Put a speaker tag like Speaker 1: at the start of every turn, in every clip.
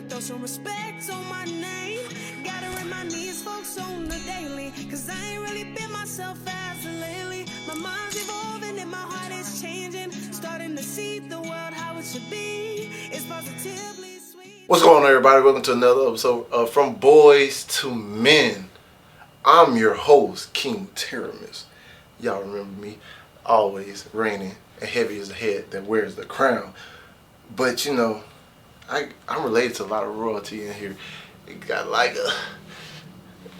Speaker 1: Better throw some respect on my name. Gotta remind these folks on the daily, cause I ain't really been myself as of lately. My mind's evolving and my heart is changing. Starting to see the world how it should be. It's positively sweet.
Speaker 2: What's going on, everybody? Welcome to another episode of From Boys to Men. I'm your host, King Teramis. Y'all remember me, always reigning and heavy as the head that wears the crown. But you know, I'm related to a lot of royalty in here. It got like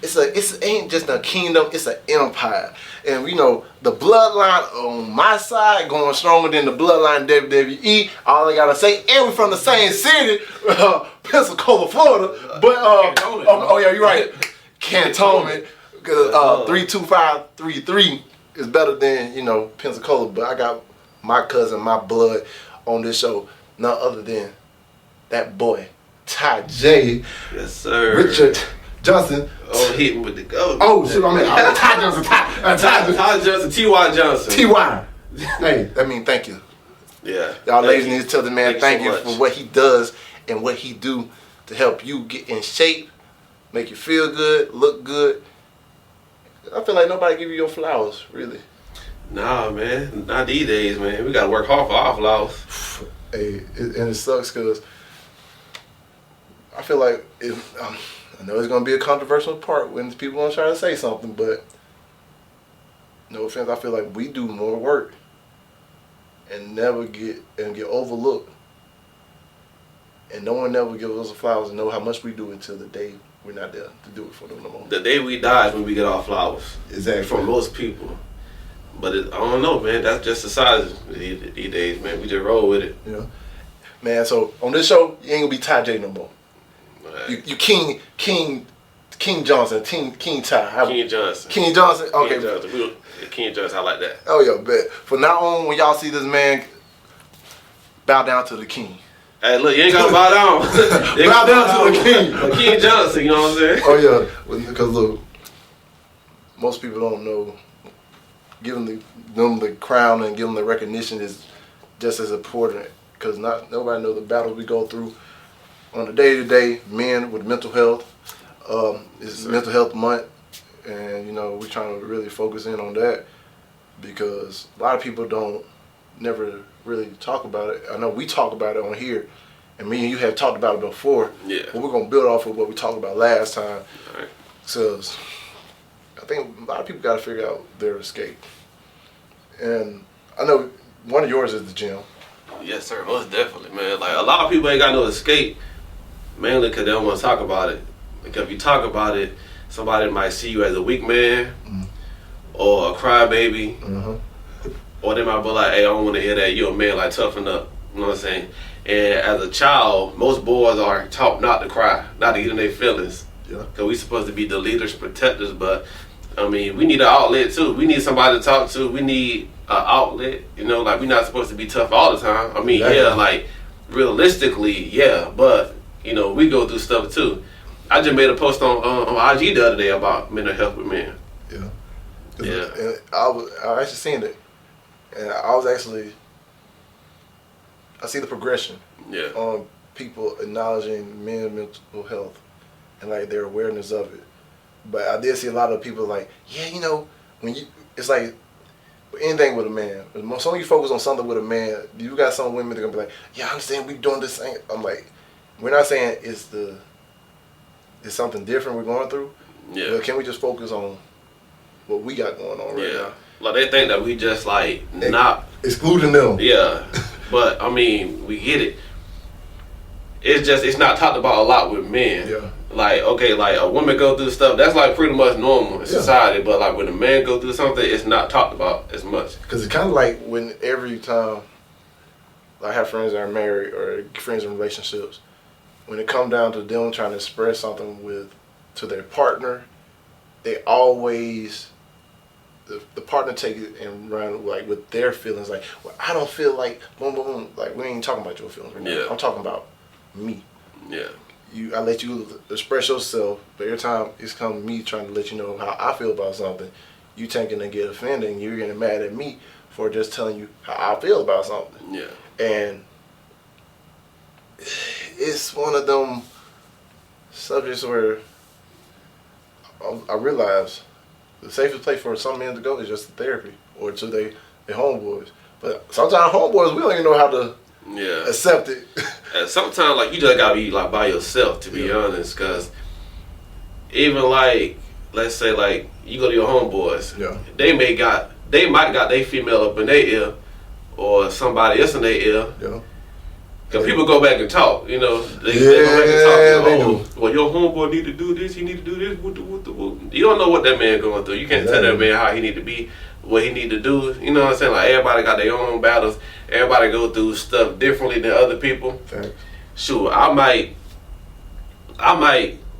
Speaker 2: it ain't just a kingdom, it's an empire. And you know, the bloodline on my side going stronger than the bloodline WWE. All I gotta say, and we're from the same city, Pensacola, Florida. But oh yeah, you're right, Cantonment. Because 32533 is better than, you know, Pensacola. But I got my cousin, my blood on this show, none other than that boy, Ty J.
Speaker 3: Yes, sir.
Speaker 2: Richard Johnson.
Speaker 3: Oh, hitting with the go.
Speaker 2: Oh, shit, I mean, Ty Johnson.
Speaker 3: Ty Johnson, T.Y. Johnson.
Speaker 2: T.Y. Hey, I mean, thank you.
Speaker 3: Yeah.
Speaker 2: Y'all ladies need to tell the man thank you
Speaker 3: so
Speaker 2: for what he does and what he do to help you get in shape, make you feel good, look good. I feel like nobody give you your flowers, really.
Speaker 3: Nah, man. Not these days, man. We got to work hard for our flowers.
Speaker 2: Hey, and it sucks because I feel like I know it's going to be a controversial part when people want to try to say something, but no offense, I feel like we do more work and never get overlooked. And no one never gives us the flowers and know how much we do until the day we're not there to do it for them no more.
Speaker 3: The day we die is when we get our flowers.
Speaker 2: Exactly.
Speaker 3: For most people. But I don't know, man. That's just society these days, man. We just roll with it.
Speaker 2: You know? Man, so on this show, you ain't going to be Ty J no more.
Speaker 3: Right.
Speaker 2: You King Johnson, King Ty.
Speaker 3: King Johnson.
Speaker 2: King Johnson? Okay.
Speaker 3: King Johnson. King Johnson, I like that.
Speaker 2: Oh, yeah, bet. From now on, when y'all see this man, bow down to the king.
Speaker 3: Hey, look, you ain't got to bow down.
Speaker 2: Bow down to the king.
Speaker 3: King Johnson, you know what I'm saying?
Speaker 2: Oh, yeah. Because, look, most people don't know, giving them the crown and giving them the recognition is just as important. Because nobody knows the battles we go through on a day-to-day. Men with mental health. It's Mental Health Month. And, you know, we're trying to really focus in on that. Because a lot of people don't never really talk about it. I know we talk about it on here, and me and you have talked about it before.
Speaker 3: Yeah.
Speaker 2: But we're gonna build off of what we talked about last time.
Speaker 3: All right.
Speaker 2: So I think a lot of people got to figure out their escape. And I know one of yours is the gym.
Speaker 3: Yes, sir. Most definitely, man. Like, a lot of people ain't got no escape, mainly because they don't want to talk about it. Because if you talk about it, somebody might see you as a weak man or a crybaby. Mm-hmm. Or they might be like, hey, I don't want to hear that. You're a man, like, toughen up. You know what I'm saying? And as a child, most boys are taught not to cry, not to get in their feelings. Yeah. Because we supposed to be the leaders, protectors. But, I mean, we need an outlet, too. We need somebody to talk to. We need an outlet. You know, like, we're not supposed to be tough all the time. I mean, yeah, like, realistically, yeah. But, you know, we go through stuff, too. I just made a post on IG the other day about mental health with men.
Speaker 2: Yeah.
Speaker 3: Yeah.
Speaker 2: And I actually seen it. And I see the progression on people acknowledging men's mental health and like their awareness of it. But I did see a lot of people like, yeah, you know, it's like anything with a man. As long as you focus on something with a man, you got some women that are gonna be like, yeah, I understand we doing this thing. I'm like, we're not saying it's something different we're going through. Yeah. But can we just focus on what we got going on right now?
Speaker 3: Like, they think that we just, like, not
Speaker 2: excluding them.
Speaker 3: Yeah. But, I mean, we get it. It's not talked about a lot with men. Yeah. Like, okay, like, a woman go through stuff, that's, like, pretty much normal in society. But, like, when a man go through something, it's not talked about as much.
Speaker 2: Because it's kind of like when every time I have friends that are married or friends in relationships, when it comes down to them trying to express something to their partner, they always... The partner take it and run like with their feelings, like, well, I don't feel like boom boom boom. Like, we ain't talking about your feelings right now. I'm talking about me.
Speaker 3: Yeah.
Speaker 2: I let you express yourself, but every time it's come me trying to let you know how I feel about something, you taking and get offended and you're getting mad at me for just telling you how I feel about something.
Speaker 3: Yeah.
Speaker 2: And it's one of them subjects where I realize the safest place for some men to go is just to therapy or to their homeboys. But sometimes homeboys, we don't even know how to accept it.
Speaker 3: And sometimes, like, you just gotta be like by yourself, to be honest, because even like, let's say like you go to your homeboys, they might got their female up in their ear or somebody else in their ear.
Speaker 2: Yeah.
Speaker 3: Cause people go back and talk, you know. They go back and talk. Well, your homeboy need to do this. He need to do this. You don't know what that man going through. You can't tell that man how he need to be, what he need to do. You know what I'm saying? Like, everybody got their own battles. Everybody go through stuff differently than other people.
Speaker 2: Thanks.
Speaker 3: Sure, I might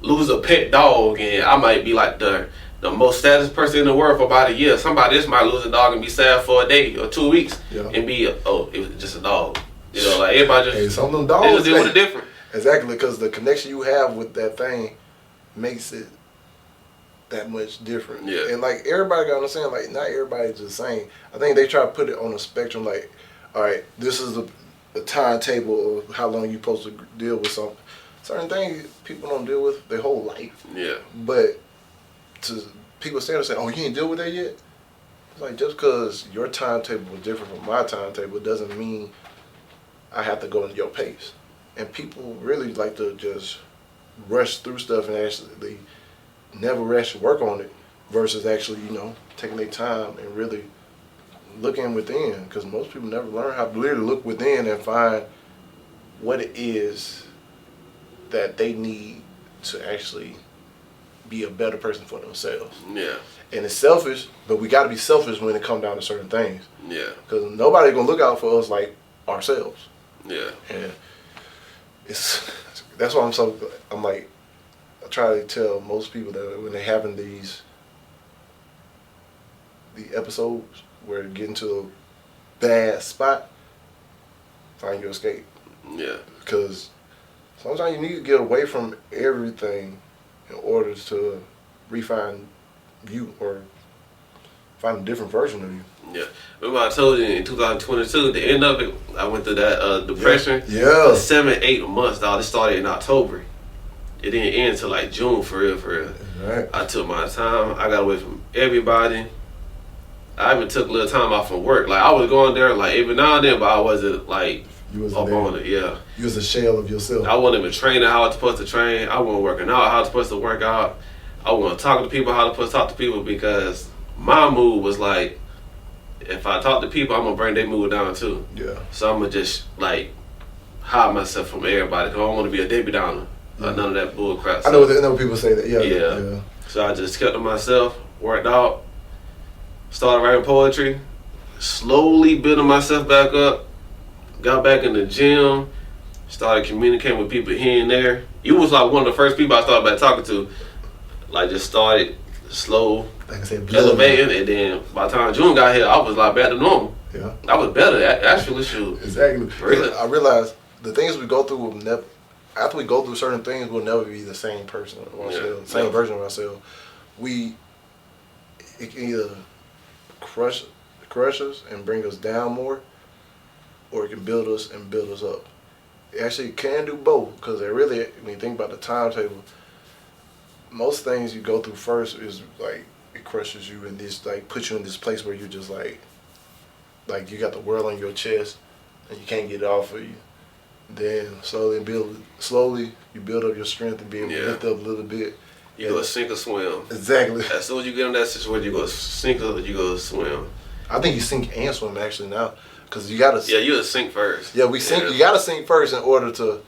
Speaker 3: lose a pet dog, and I might be like the most saddest person in the world for about a year. Somebody else might lose a dog and be sad for a day or 2 weeks, and be it was just a dog. You know, like, everybody just
Speaker 2: some of them dogs,
Speaker 3: they just deal with it different.
Speaker 2: Exactly, because the connection you have with that thing makes it that much different.
Speaker 3: Yeah.
Speaker 2: And like, everybody got to understand, like, not everybody's the same. I think they try to put it on a spectrum, like, all right, this is a timetable of how long you're supposed to deal with something. Certain things people don't deal with their whole life.
Speaker 3: Yeah.
Speaker 2: But to people saying, oh, you ain't deal with that yet? It's like, just because your timetable is different from my timetable doesn't mean I have to go in your pace. And people really like to just rush through stuff and actually never rush to work on it versus actually, you know, taking their time and really looking within. Because most people never learn how to really look within and find what it is that they need to actually be a better person for themselves.
Speaker 3: Yeah. And
Speaker 2: it's selfish, but we got to be selfish when it comes down to certain things.
Speaker 3: Yeah. Because
Speaker 2: nobody's going to look out for us like ourselves.
Speaker 3: Yeah.
Speaker 2: And that's why I'm like, I try to tell most people that when they having the episodes where they get into a bad spot, find your escape.
Speaker 3: Yeah.
Speaker 2: Because sometimes you need to get away from everything in order to refine you or find a different version of you.
Speaker 3: Yeah. Remember I told you in 2022, the end of it, I went through that depression.
Speaker 2: Yeah.
Speaker 3: For 7-8 months, dog. It started in October. It didn't end until like June, for real.
Speaker 2: Right.
Speaker 3: I took my time. I got away from everybody. I even took a little time off from work. Like, I was going there like every now and then, but I wasn't like up on it. Yeah.
Speaker 2: You was a shell of yourself.
Speaker 3: I wasn't even training how I was supposed to train. I wasn't working out how I was supposed to work out. I wasn't talking to people how I was supposed to talk to people because my mood was like, if I talk to people, I'm going to bring their mood down too.
Speaker 2: Yeah.
Speaker 3: So I'm going to just like hide myself from everybody because I don't want to be a Debbie Downer. None of that bull crap.
Speaker 2: So, I know people say that.
Speaker 3: Yeah. So I just kept to myself, worked out, started writing poetry, slowly building myself back up, got back in the gym, started communicating with people here and there. You was like one of the first people I started back talking to. Like, just started slow, elevating, and then by the time June got here, I was like back to normal.
Speaker 2: Yeah.
Speaker 3: I was better, actually, shoot.
Speaker 2: Exactly.
Speaker 3: Really.
Speaker 2: I realized the things we go through will never, after we go through certain things, we'll never be the same person of ourselves, same version of ourselves. It can either crush us and bring us down more, or it can build us and build us up. It actually can do both, because when you think about the timetable, most things you go through first is like, it crushes you and this like puts you in this place where you're just like you got the world on your chest and you can't get it off of you. Then slowly you build up your strength and be able to lift up a little bit.
Speaker 3: You go sink or swim.
Speaker 2: Exactly.
Speaker 3: As soon as you get in that situation, you go sink or you go swim.
Speaker 2: I think you sink and swim actually now, because you gotta.
Speaker 3: Yeah, you sink first.
Speaker 2: Yeah, we sink. Yeah. You gotta sink first in order to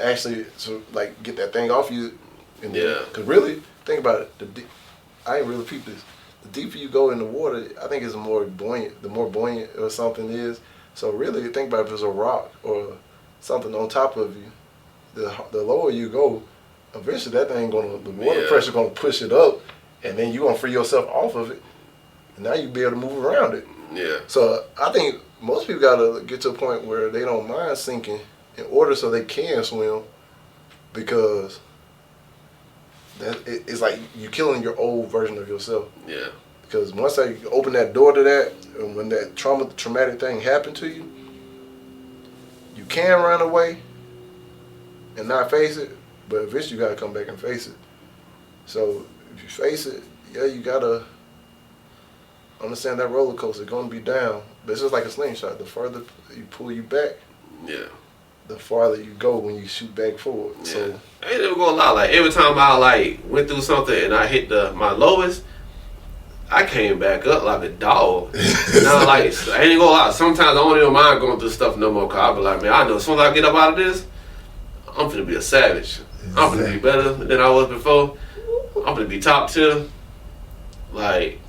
Speaker 2: actually like get that thing off you. And because really, think about it. I ain't really peep this. The deeper you go in the water, I think it's more buoyant. The more buoyant or something is. So really, think about if it's a rock or something on top of you. The lower you go, eventually that thing the water pressure gonna push it up, and then you gonna free yourself off of it, and now you be able to move around it.
Speaker 3: Yeah.
Speaker 2: So I think most people gotta get to a point where they don't mind sinking in order so they can swim, because it's like you're killing your old version of yourself.
Speaker 3: Yeah.
Speaker 2: Because once they open that door to that, and when that traumatic thing happened to you, you can run away, and not face it, but eventually you gotta come back and face it. So if you face it, yeah, you gotta understand that roller coaster gonna be down, but it's just like a slingshot. The further you pull you back,
Speaker 3: Yeah.
Speaker 2: the farther you go when you shoot back forward.
Speaker 3: Yeah.
Speaker 2: So
Speaker 3: I ain't never gonna lie. Like every time I like went through something and I hit my lowest, I came back up like a dog. Now like I ain't gonna lie. Sometimes I don't even mind going through stuff no more. Cause I be like, man, I know as soon as I get up out of this, I'm finna be a savage. I'm finna be better than I was before. I'm finna be top tier. Like,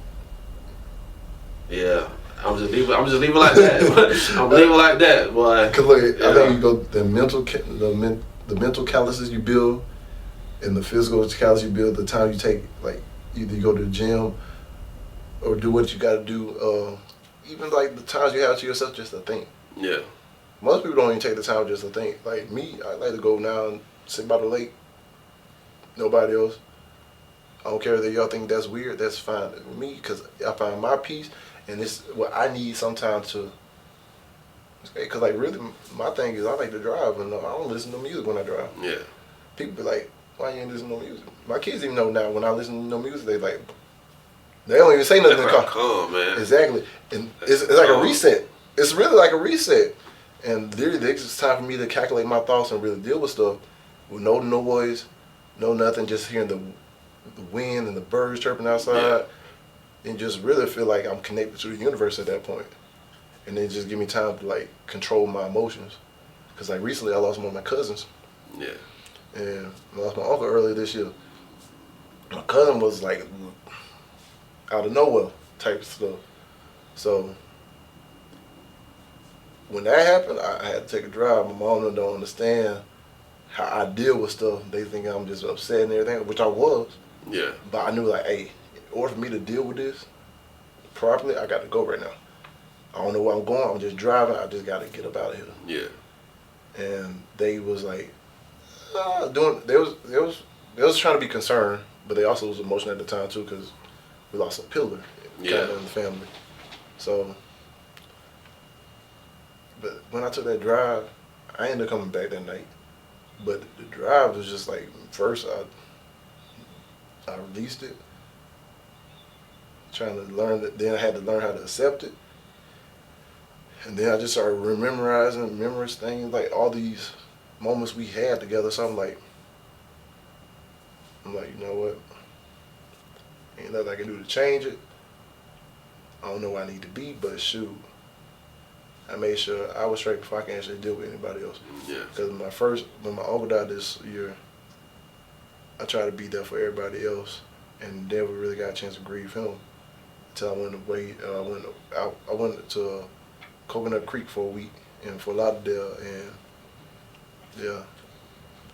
Speaker 3: yeah. I'm just leave it like that. I'm leaving like that, boy.
Speaker 2: Cause look,
Speaker 3: Yeah.
Speaker 2: I think you go the mental calluses you build, and the physical calluses you build. The time you take, like either you go to the gym, or do what you got to do. Even like the times you have to yourself just to think.
Speaker 3: Yeah.
Speaker 2: Most people don't even take the time just to think. Like me, I like to go now and sit by the lake. Nobody else. I don't care that y'all think that's weird. That's fine with me because I find my peace. And it's what I need sometimes to, because like really my thing is I like to drive and I don't listen to music when I drive.
Speaker 3: Yeah.
Speaker 2: People be like, why you ain't listen to music? My kids even know now when I listen to no music, they like, they don't even say nothing in the car.
Speaker 3: Calm, man.
Speaker 2: Exactly. And it's like a reset. It's really like a reset. And literally it's just time for me to calculate my thoughts and really deal with stuff with no noise, no nothing, just hearing the wind and the birds chirping outside.
Speaker 3: Yeah.
Speaker 2: And just really feel like I'm connected to the universe at that point. And then just give me time to like control my emotions. Cause like recently I lost one of my cousins.
Speaker 3: Yeah.
Speaker 2: And I lost my uncle earlier this year. My cousin was like out of nowhere type of stuff. So when that happened, I had to take a drive. My mom don't understand how I deal with stuff. They think I'm just upset and everything, which I was.
Speaker 3: Yeah.
Speaker 2: But I knew like, hey, in order for me to deal with this properly, I got to go right now. I don't know where I'm going. I'm just driving. I just got to get up out of here.
Speaker 3: Yeah.
Speaker 2: And they was like, they was trying to be concerned, but they also was emotional at the time too because we lost a pillar kind of in the family. So, but when I took that drive, I ended up coming back that night. But the drive was just like, first I released it. Trying to learn that, then I had to learn how to accept it. And then I just started memorizing things, like all these moments we had together. So I'm like, you know what? Ain't nothing I can do to change it. I don't know where I need to be, but shoot. I made sure I was straight before I can actually deal with anybody else.
Speaker 3: Yeah.
Speaker 2: Because when my uncle died this year, I tried to be there for everybody else and never really got a chance to grieve him. Until I went away, I went to Coconut Creek for a week and Fort Lauderdale, and yeah,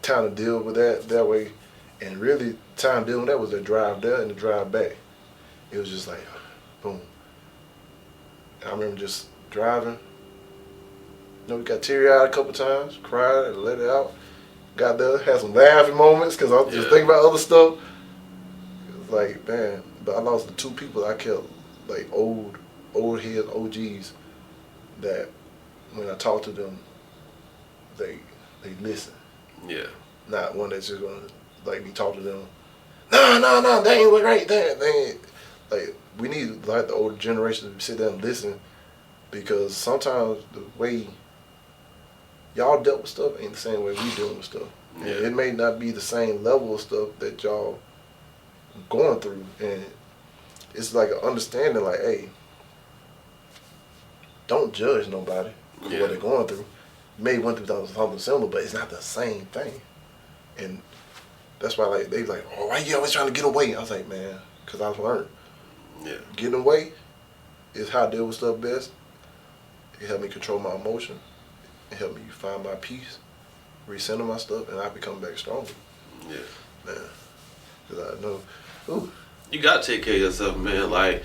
Speaker 2: time to deal with that way, and really time dealing with that was the drive there and the drive back. It was just like, boom. I remember just driving. You know, we got teary-eyed a couple times, cried and let it out. Got there, had some laughing moments because I was just thinking about other stuff. It was like, man. But I lost the two people I kept, like old heads, OGs, that when I talk to them, they listen.
Speaker 3: Yeah.
Speaker 2: Not one that's just gonna like me talk to them. No, they ain't right. They ain't. Like we need like the older generation to sit down and listen, because sometimes the way y'all dealt with stuff ain't the same way we dealing with stuff.
Speaker 3: Yeah.
Speaker 2: And it may not be the same level of stuff that y'all going through, and it's like an understanding like, hey, don't judge nobody for what they're going through. You may went through something similar, but it's not the same thing. And that's why like they like, oh, why you always trying to get away? I was like, man, because I've learned.
Speaker 3: Yeah.
Speaker 2: Getting away is how I deal with stuff best. It helped me control my emotion. It helped me find my peace, recenter my stuff, and I become back stronger.
Speaker 3: Yeah.
Speaker 2: Man, because I know, ooh.
Speaker 3: You gotta take care of yourself, man. Like,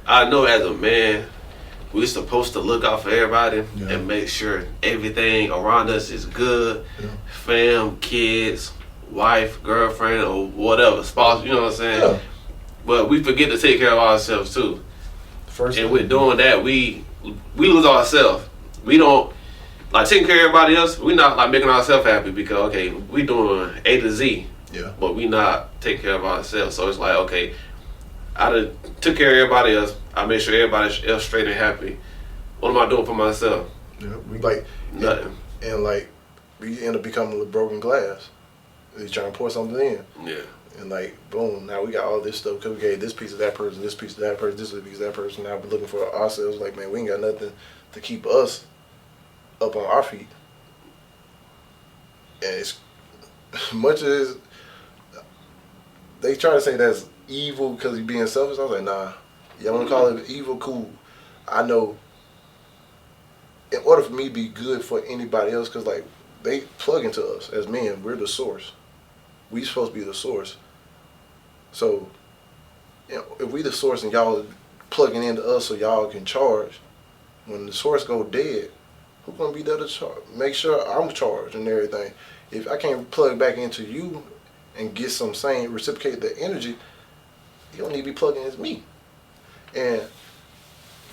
Speaker 3: I know as a man, we're supposed to look out for everybody and make sure everything around us is good. Yeah. Fam, kids, wife, girlfriend, or whatever, spouse, you know what I'm saying? Yeah. But we forget to take care of ourselves too. And with doing that, we lose ourselves. We don't like taking care of everybody else, we not like making ourselves happy because okay, we doing A to Z, but we not taking care of ourselves. So it's like okay, I done took care of everybody else. I make sure everybody else straight and happy. What am I doing for myself?
Speaker 2: Yeah, we like
Speaker 3: nothing.
Speaker 2: And like we end up becoming a broken glass. They trying to pour something in.
Speaker 3: Yeah.
Speaker 2: And like boom, now we got all this stuff because we gave this piece of that person, this piece of that person, this piece of that person. Now we're looking for ourselves. Like man, we ain't got nothing to keep us up on our feet. And it's much as they try to say that's evil because you're being selfish. I was like, nah. Y'all want to call it evil? Cool. I know. In order for me to be good for anybody else, because like they plug into us as men, we're the source. We supposed to be the source. So, you know, if we the source and y'all plugging into us so y'all can charge, when the source go dead, who gonna be there to charge? Make sure I'm charged and everything. If I can't plug back into you and get some same reciprocate the energy, you don't need to be plugging into me. And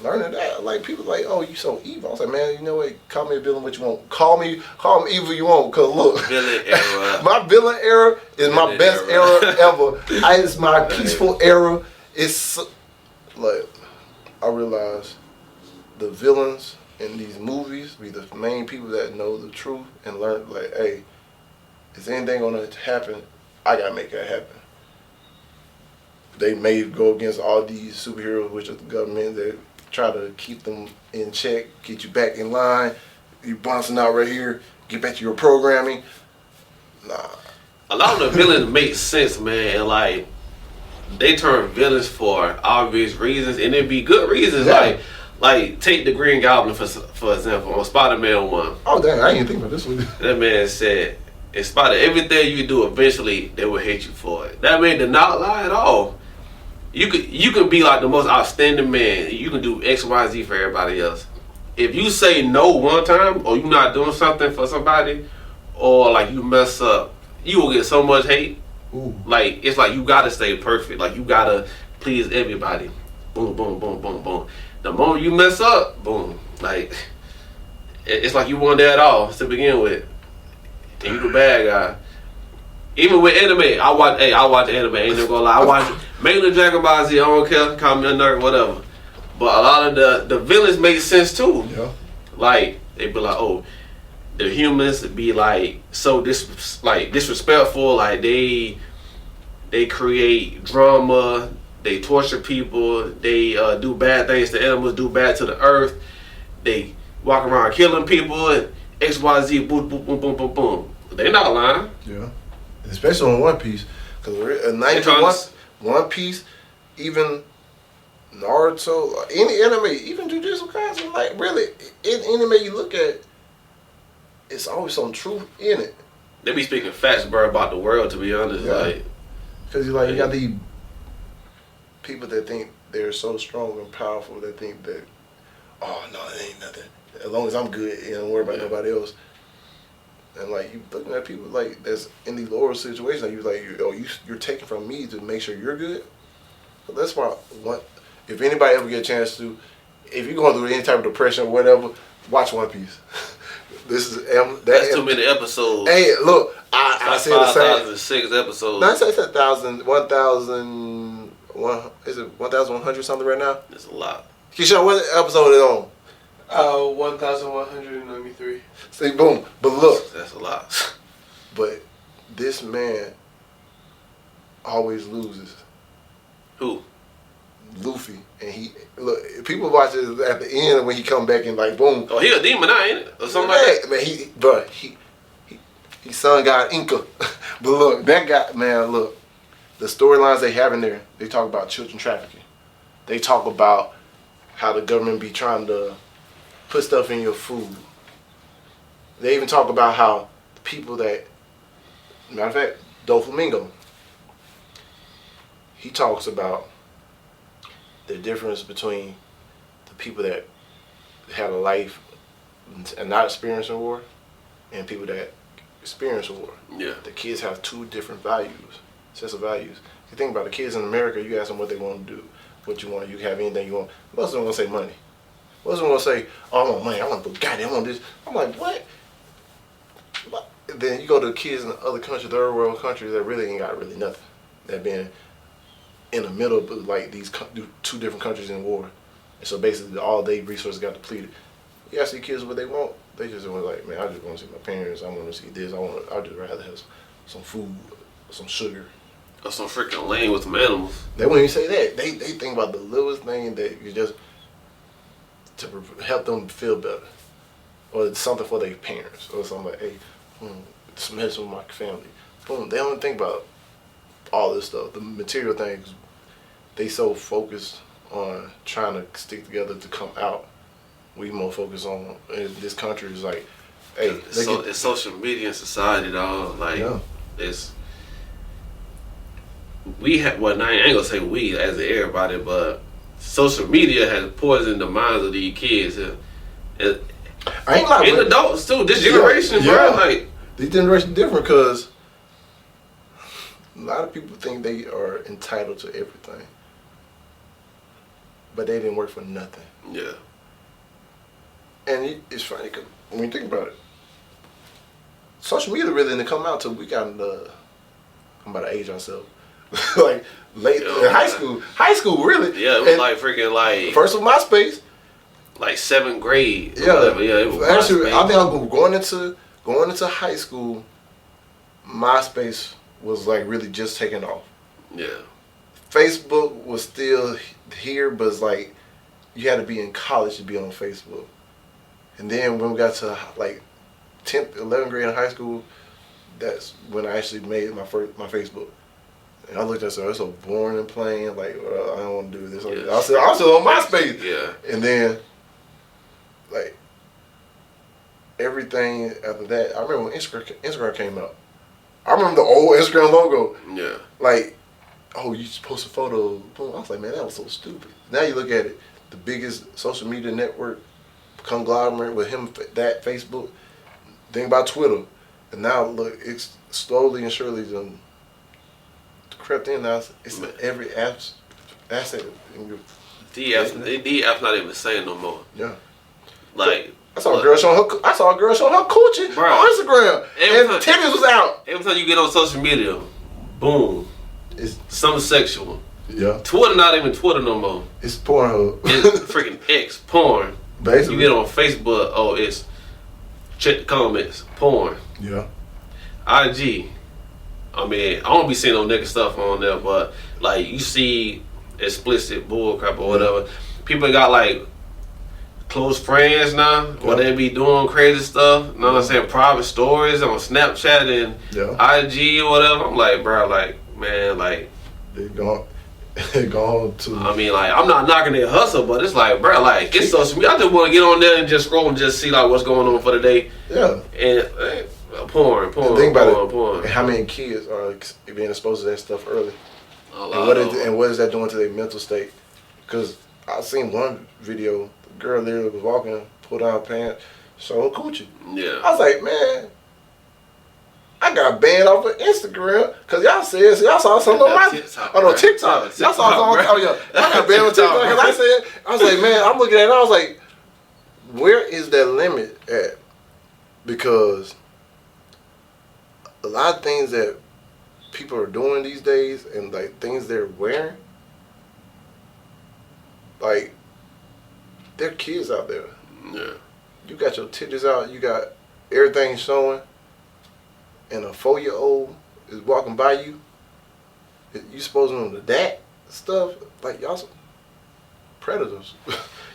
Speaker 2: learning that, like people like, oh, you so evil. I was like, man, you know what? Call me a villain, what you want. Call me evil you want. Cause look,
Speaker 3: villain era.
Speaker 2: My villain era is my best era ever. It's my peaceful era. It's like I realize the villains in these movies be the main people that know the truth and learn. Like, hey, is anything gonna happen? I gotta make that happen. They may go against all these superheroes, which are the government, that try to keep them in check, get you back in line. You bouncing out right here, get back to your programming. Nah.
Speaker 3: A lot of the villains make sense, man. And like, they turn villains for obvious reasons, and it be good reasons.
Speaker 2: Yeah.
Speaker 3: Like take the Green Goblin for example on Spider-Man 1.
Speaker 2: Oh dang, I didn't think about this one.
Speaker 3: That man said, in spite of everything you do, eventually they will hate you for it. That man did not lie at all. You could be like the most outstanding man. You can do X, Y, Z for everybody else. If you say no one time, or you're not doing something for somebody, or like you mess up, you will get so much hate.
Speaker 2: Ooh.
Speaker 3: Like it's like you gotta stay perfect. Like you gotta please everybody. Boom, boom, boom, boom, boom. The moment you mess up, boom. Like it's like you weren't there at all to begin with, and you the bad guy. Even with anime, I watch anime. Ain't no gonna lie. I watch mainly Dragon Ball Z. I don't care. Call me a nerd, whatever. But a lot of the villains make sense too.
Speaker 2: Yeah.
Speaker 3: Like they be like, oh, the humans be like so disrespectful. Like they create drama. They torture people. They do bad things to animals. Do bad to the earth. They walk around killing people. And X, Y, Z. Boom, boom, boom, boom, boom, boom. They not lying.
Speaker 2: Yeah. Especially on One Piece, because 91 One Piece, even Naruto, any anime, even Jujutsu Kaisen, like really, in anime you look at, it's always some truth in it.
Speaker 3: They be speaking facts, bro, about the world. To be honest,
Speaker 2: yeah.
Speaker 3: Like,
Speaker 2: because you got these people that think they're so strong and powerful that think that, oh no, it ain't nothing. As long as I'm good, you don't worry about nobody else. And like you looking at people like that's in these lower situations, like you're taking from me to make sure you're good. So that's why if anybody ever get a chance to, if you're going through any type of depression or whatever, watch One Piece. This is
Speaker 3: that's too many episodes.
Speaker 2: Hey, look, I said the same.
Speaker 3: 5,006 episodes.
Speaker 2: No, I said 1,001. Is it 1,100 something right now?
Speaker 3: It's a lot.
Speaker 2: Keisha, what episode is it on?
Speaker 4: 1,193.
Speaker 2: See, boom. But look.
Speaker 3: That's a lot.
Speaker 2: But this man always loses.
Speaker 3: Who?
Speaker 2: Luffy. And look, people watch it at the end when he come back and like, boom.
Speaker 3: Oh, he a demon now, ain't it? Or something like that?
Speaker 2: Man, he son got Inca. But look, that guy, man, look. The storylines they have in there, they talk about children trafficking. They talk about how the government be trying to put stuff in your food. They even talk about how the people that, matter of fact, Doflamingo, he talks about the difference between the people that had a life and not experiencing war and people that experience war.
Speaker 3: Yeah.
Speaker 2: The kids have two different values, sets of values. If you think about the kids in America, you ask them what they want to do, what you want, you can have anything you want. Most of them going to say money. Wasn't gonna say, oh man, I want Bugatti, I want this. I'm like, what? Then you go to the kids in the other countries, third world countries that really ain't got really nothing. That been in the middle of like these two different countries in war, and so basically all their resources got depleted. You ask the kids what they want, they just want like, man, I just want to see my parents. I want to see this. I'd just rather have some food, some sugar.
Speaker 3: Or some freaking lane with some animals.
Speaker 2: They wouldn't even say that. They think about the littlest thing that you just to help them feel better, or something for their parents, or something like, hey, some medicine with my family. Boom. They don't think about all this stuff, the material things. They so focused on trying to stick together to come out. We more focused on in this country is like, hey,
Speaker 3: it's social media and society, dog. Like it's we have. Well, I ain't gonna say we as in everybody, but social media has poisoned the minds of these kids.
Speaker 2: I ain't like
Speaker 3: adults too. This generation, bro, like
Speaker 2: this generation different because a lot of people think they are entitled to everything, but they didn't work for nothing.
Speaker 3: Yeah.
Speaker 2: And it's funny because when you think about it, social media really didn't come out till we got I'm about to age ourselves. Like late in high school. High school, really.
Speaker 3: Yeah, it was like freaking like
Speaker 2: first was MySpace.
Speaker 3: Like 7th grade.
Speaker 2: Yeah,
Speaker 3: it was
Speaker 2: actually, I think I was going into high school. MySpace was like really just taking off.
Speaker 3: Yeah.
Speaker 2: Facebook was still here, but it's like you had to be in college to be on Facebook. And then when we got to like 10th, 11th grade in high school, that's when I actually made my Facebook. And I looked at it, it's so boring and plain. Like, I don't want to do this. Yeah. I was still on MySpace.
Speaker 3: Yeah.
Speaker 2: And then, like, everything after that, I remember when Instagram came out. I remember the old Instagram logo.
Speaker 3: Yeah.
Speaker 2: Like, oh, you just post a photo. Boom. I was like, man, that was so stupid. Now you look at it, the biggest social media network conglomerate with him, that Facebook. Think about Twitter. And now, look, it's slowly and surely done crept in now. It's in every asset.
Speaker 3: DF not even saying no more.
Speaker 2: Yeah.
Speaker 3: Like
Speaker 2: I saw a girl showing her coochie on Instagram, and the titties was out.
Speaker 3: Every time you get on social media, boom, it's something sexual.
Speaker 2: Yeah.
Speaker 3: Twitter not even Twitter no more.
Speaker 2: It's Pornhub.
Speaker 3: It's freaking X porn.
Speaker 2: Basically.
Speaker 3: You get on Facebook, oh, it's check the comments, porn.
Speaker 2: Yeah.
Speaker 3: IG. I mean, I don't be seeing no nigga stuff on there, but like you see explicit bullcrap or whatever. People got like close friends now, where they be doing crazy stuff. You know what I'm saying? Private stories on Snapchat and IG or whatever. I'm like, bro, like, man, like
Speaker 2: they gone to.
Speaker 3: I mean, like, I'm not knocking their hustle, but it's like, bro, like, it's social media. I just want to get on there and just scroll and just see like what's going on for the day.
Speaker 2: Yeah.
Speaker 3: And porn.
Speaker 2: Think about it. And how many kids are being exposed to that stuff early? And what is that doing to their mental state? Because I seen one video, the girl literally was walking, pulled down her pants, showed her coochie.
Speaker 3: Yeah.
Speaker 2: I was like, man, I got banned off of Instagram because y'all saw something on my TikTok. Y'all saw something on I got banned on TikTok because I was like, man, I'm looking at it, I was like, where is that limit at? Because a lot of things that people are doing these days and like things they're wearing, like they're kids out there.
Speaker 3: Yeah.
Speaker 2: You got your titties out, you got everything showing, and a 4-year-old is walking by you. You supposed to know that stuff? Like y'all some predators.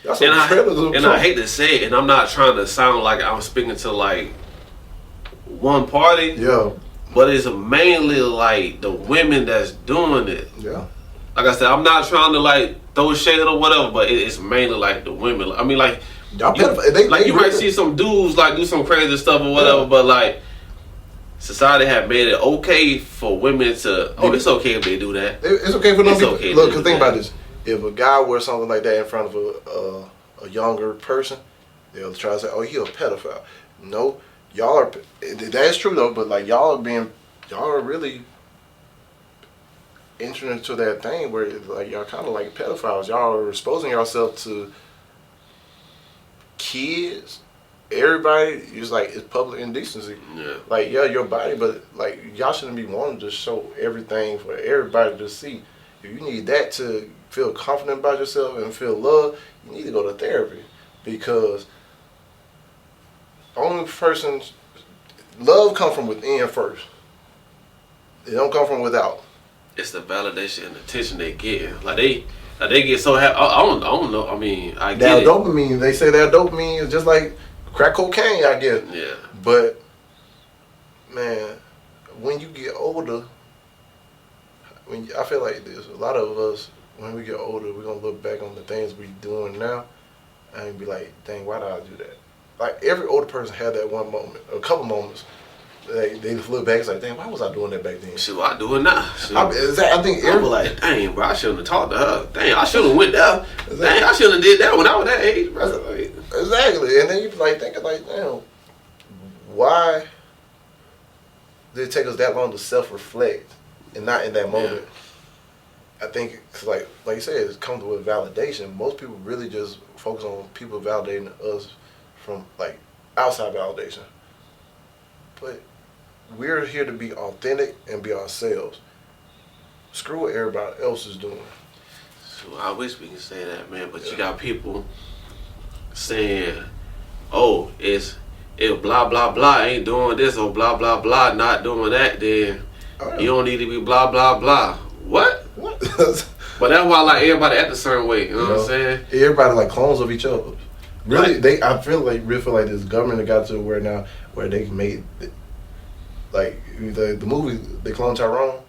Speaker 2: Y'all some predators.
Speaker 3: And I hate to say it, and I'm not trying to sound like I'm speaking to like one party.
Speaker 2: Yeah.
Speaker 3: But it's mainly like the women that's doing it.
Speaker 2: Yeah.
Speaker 3: Like I said, I'm not trying to like throw shade or whatever, but it's mainly like the women. I mean, like you might see some dudes like do some crazy stuff or whatever, but like society have made it okay for women to. Oh, it's okay if they do that.
Speaker 2: It's okay for them.
Speaker 3: Okay.
Speaker 2: Look, cause think about this: if a guy wears something like that in front of a younger person, they'll try to say, "Oh, he a pedophile." No. Y'all are, that's true though, but like y'all are really entering into that thing where like y'all kind of like pedophiles. Y'all are exposing yourself to kids, everybody is like it's public indecency.
Speaker 3: Yeah.
Speaker 2: Like yeah, your body, but like y'all shouldn't be wanting to show everything for everybody to see. If you need that to feel confident about yourself and feel love, you need to go to therapy because only person love comes from within first. It don't come from without.
Speaker 3: It's the validation and attention they get. Like they get so happy. I don't know. I mean, I
Speaker 2: Now
Speaker 3: get it.
Speaker 2: dopamine, they say that dopamine is just like crack cocaine, I guess.
Speaker 3: Yeah.
Speaker 2: But man, when you get older, I feel like this. A lot of us, when we get older, we're gonna look back on the things we doing now, and be like, "Dang, why did I do that?" Like every older person had that one moment, a couple moments. They just look back, it's like, "Damn, why was I doing that back then?"
Speaker 3: Shit, what I do it now. Shit.
Speaker 2: I think
Speaker 3: I was like, dang, bro, I shouldn't have talked to her. Dang, I should have went there. Dang, I shouldn't have did that when I was that age, bro. Like,
Speaker 2: exactly, and then you be like thinking like, "Damn, why did it take us that long to self-reflect and not in that moment?" I think it's like you said, it comes with validation. Most people really just focus on people validating us from like outside validation. But we're here to be authentic and be ourselves. Screw what everybody else is doing.
Speaker 3: so I wish we could say that, man. But you got people saying, "Oh, if blah blah blah ain't doing this or blah blah blah not doing that, then you don't need to be blah blah blah." What?
Speaker 2: What?
Speaker 3: But that's why like everybody act a certain way. You know what I'm saying?
Speaker 2: Everybody like clones of each other. Really, I feel like this government got to where now where they made like the movie they cloned Tyrone.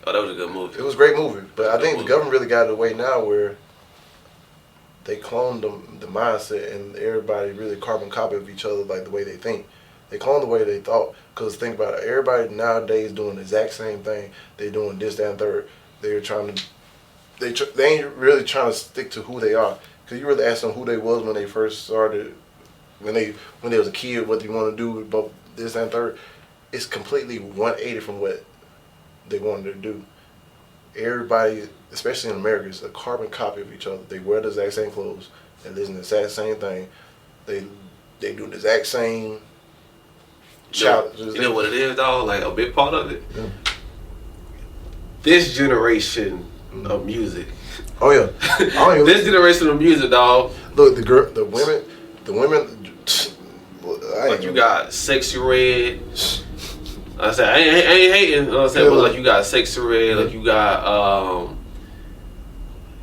Speaker 3: Oh, that was a good movie.
Speaker 2: It was a great movie, but I think the
Speaker 3: movie.
Speaker 2: government really got it away now where they cloned the mindset and everybody really carbon copy of each other like the way they think. They cloned the way they thought. Because think about it, everybody nowadays doing the exact same thing. They doing this, that, and third. They're trying to, they ain't really trying to stick to who they are. Because you really ask them who they was when they first started, when they was a kid, what they want to do, both this, that, and third. It's completely 180 from what they wanted to do. Everybody, especially in America, is a carbon copy of each other. They wear the exact same clothes. They listen to the exact same thing. They do the exact same challenges.
Speaker 3: You know what it is, dog? Like a big part of it.
Speaker 2: Yeah.
Speaker 3: This generation of music.
Speaker 2: Oh yeah. I don't even
Speaker 3: This generation of music, dog.
Speaker 2: look the women.
Speaker 3: Like you got Sexy Red. I said I ain't hating. You know what I'm saying?
Speaker 2: Yeah,
Speaker 3: But
Speaker 2: look.
Speaker 3: like you got Sexy Red. Like you got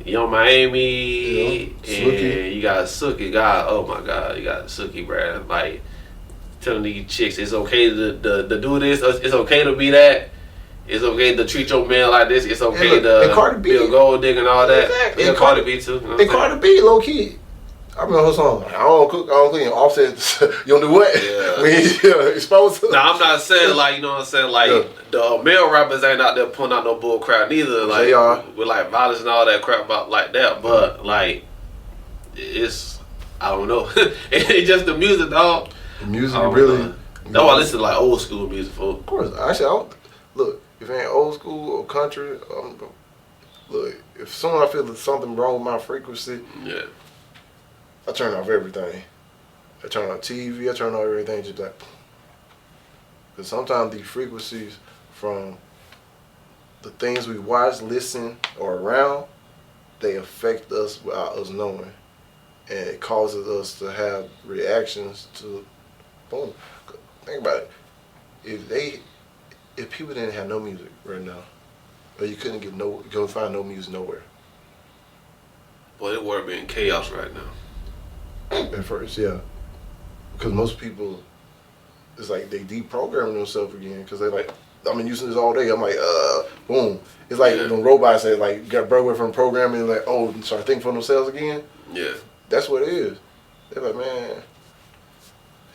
Speaker 3: Young Miami.
Speaker 2: Yeah.
Speaker 3: And
Speaker 2: Sookie.
Speaker 3: you got Sookie. God, oh my God, you got Sookie, bruh. Like telling these chicks it's okay to do this. It's okay to be that. It's okay to treat your man like this. It's okay
Speaker 2: and Cardi B.
Speaker 3: be a gold digger and all that.
Speaker 2: Exactly.
Speaker 3: Yeah,
Speaker 2: And
Speaker 3: Cardi B too. You know what
Speaker 2: And
Speaker 3: I'm
Speaker 2: Cardi B, low key. I remember her song. I don't cook, I don't clean. Offset, you don't do what?
Speaker 3: Yeah.
Speaker 2: When you exposed to.
Speaker 3: Now I'm not saying like you know what I'm saying like the male rappers ain't out there putting out no bull crap neither. Like
Speaker 2: They are.
Speaker 3: with like violence and all that crap about like that. But like it's I don't know. It's just the music, dog.
Speaker 2: The music
Speaker 3: I don't
Speaker 2: really.
Speaker 3: know. That's why I listen to like old school music, folks.
Speaker 2: Of course. Actually, I don't. Look, if it ain't old school or country, look, if someone I feel there's something wrong with my frequency,
Speaker 3: Yeah.
Speaker 2: I turn off everything. I turn off TV, I turn off everything, just like. Because sometimes these frequencies from the things we watch, listen, or around, they affect us without us knowing. And it causes us to have reactions to, boom. Think about it. If people didn't have no music right now, or you couldn't go find no music nowhere.
Speaker 3: Boy, the world be in chaos right now.
Speaker 2: At first, yeah. Because most people, it's like they deprogramming themselves again. Because they're like, I've been using this all day. I'm like, boom. It's like when robots say, like, got broke away from programming, like, oh, start thinking for themselves again.
Speaker 3: Yeah.
Speaker 2: That's what it is. They're like, man,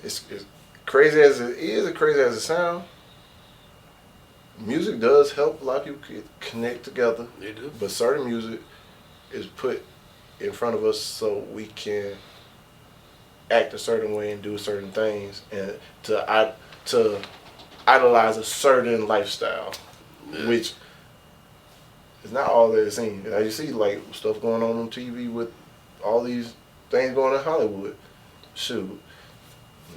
Speaker 2: it's crazy as it is, as crazy as it sounds. Music does help a lot of people connect together.
Speaker 3: They do.
Speaker 2: But certain music is put in front of us so we can act a certain way and do certain things and to idolize a certain lifestyle, which is not all that it seems. As you see, like stuff going on TV with all these things going on in Hollywood. shoot,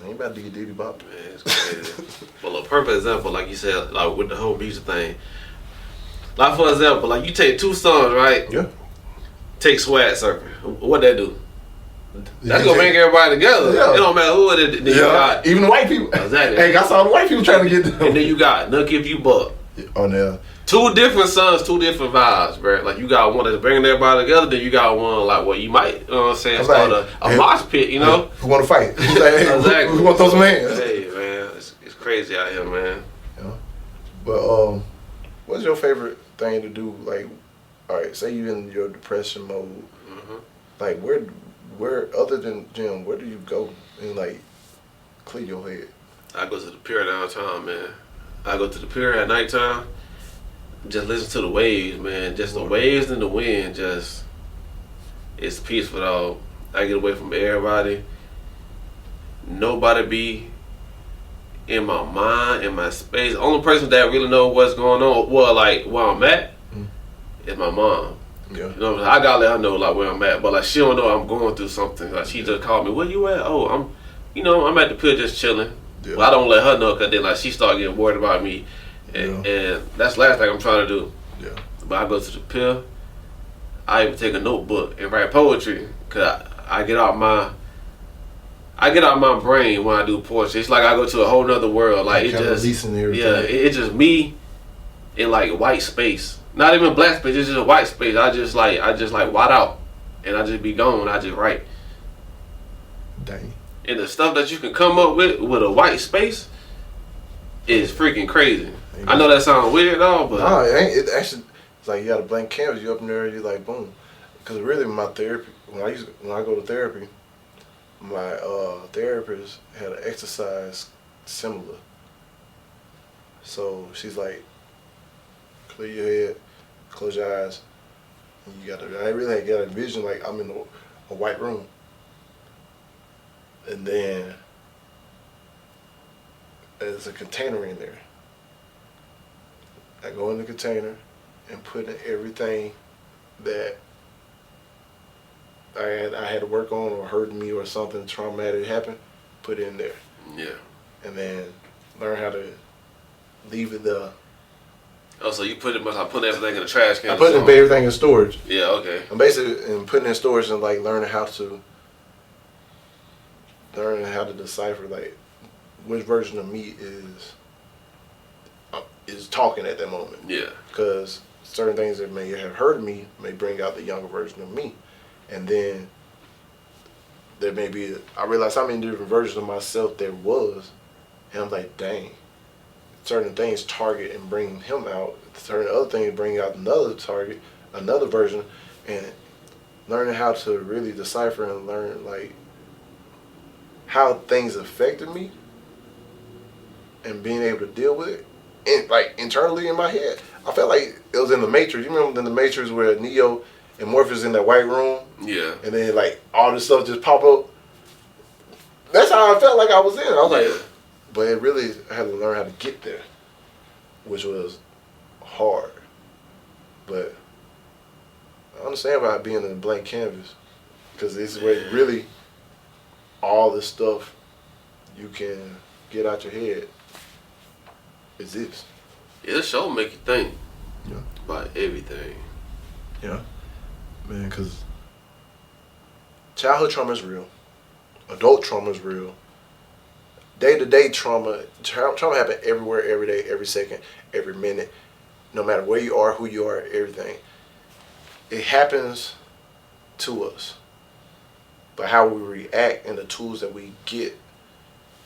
Speaker 2: I ain't about to get Diddy Bop.
Speaker 3: Man, it's crazy. Well, a perfect example, like you said, like with the whole music thing. Like for example, like you take two songs, right?
Speaker 2: Yeah.
Speaker 3: Take Swag Surfer. What that do? That's gonna bring everybody together.
Speaker 2: Yeah.
Speaker 3: It don't matter who it is. Then you got,
Speaker 2: even the white people.
Speaker 3: Exactly.
Speaker 2: Hey, I saw the white people trying to get them.
Speaker 3: and then you got Nuck If You Buck.
Speaker 2: On there.
Speaker 3: Two different songs, two different vibes, bro. Like you got one that's bringing everybody together, then you got one like you might, you know what I'm saying, start a mosh pit, you know?
Speaker 2: Who want to fight? Who's like, hey,
Speaker 3: Exactly.
Speaker 2: who want those hands?
Speaker 3: Hey, man, it's crazy out here, man.
Speaker 2: Yeah. But what's your favorite thing to do? Like, all right, say you in your depression mode.
Speaker 3: Mm-hmm.
Speaker 2: Like, where other than gym, where do you go and like clear your head?
Speaker 3: I go to the pier downtown, man. I go to the pier at nighttime. Just listen to the waves, man. Just the waves and the wind. Just it's peaceful, though. I get away from everybody. Nobody be in my mind, in my space. The only person that really know what's going on, well, like where I'm at, is my mom.
Speaker 2: Yeah.
Speaker 3: You know what I'm saying? I gotta let her know like where I'm at, but like she don't know I'm going through something. Like she just called me, "Where you at?" "Oh, I'm at the pier just chilling."
Speaker 2: Yeah.
Speaker 3: Well, I don't let her know because then like she start getting worried about me, and that's the last thing I'm trying to do.
Speaker 2: Yeah.
Speaker 3: But I go to the pier. I even take a notebook and write poetry because I get out my brain when I do poetry. It's like I go to a whole nother world. Like it just it's just me in like white space. Not even black space. It's just a white space. I just like white out, and I just be gone. I just write.
Speaker 2: Dang.
Speaker 3: And the stuff that you can come up with a white space is freaking crazy. I know that sounds weird, though, but
Speaker 2: no, it ain't. It actually, it's like you got a blank canvas. You up in there, you like boom. Because really, my therapy when I go to therapy, my therapist had an exercise similar. So she's like, clear your head, close your eyes, and you gotta. I really got a vision like I'm in a white room. And then there's a container in there. I go in the container and put in everything that I had to work on or hurt me or something traumatic happened, put it in there.
Speaker 3: yeah.
Speaker 2: And then learn how to leave it there.
Speaker 3: Oh, so you put everything in the trash can?
Speaker 2: I put everything in storage.
Speaker 3: Yeah, okay.
Speaker 2: I'm basically putting in storage and like learning how to decipher like which version of me is talking at that moment.
Speaker 3: Yeah.
Speaker 2: Because certain things that may have hurt me may bring out the younger version of me, and then there may be I realize how many different versions of myself there was, and I'm like, dang. Certain things target and bring him out. Certain other things bring out another target, another version, and learning how to really decipher and learn like how things affected me and being able to deal with it, like internally in my head. I felt like it was in the Matrix. You remember in the Matrix where Neo and Morpheus in that white room?
Speaker 3: Yeah.
Speaker 2: And then like all this stuff just pop up. That's how I felt like I was in. I was like, but it really I had to learn how to get there, which was hard. But I understand about being in a blank canvas, because this is where really all the stuff you can get out your head is this.
Speaker 3: Yeah, this show make you think
Speaker 2: Yeah.
Speaker 3: about everything.
Speaker 2: Yeah. Man, because childhood trauma is real. Adult trauma is real. Day-to-day trauma happen everywhere, every day, every second, every minute. No matter where you are, who you are, everything. It happens to us. But how we react and the tools that we get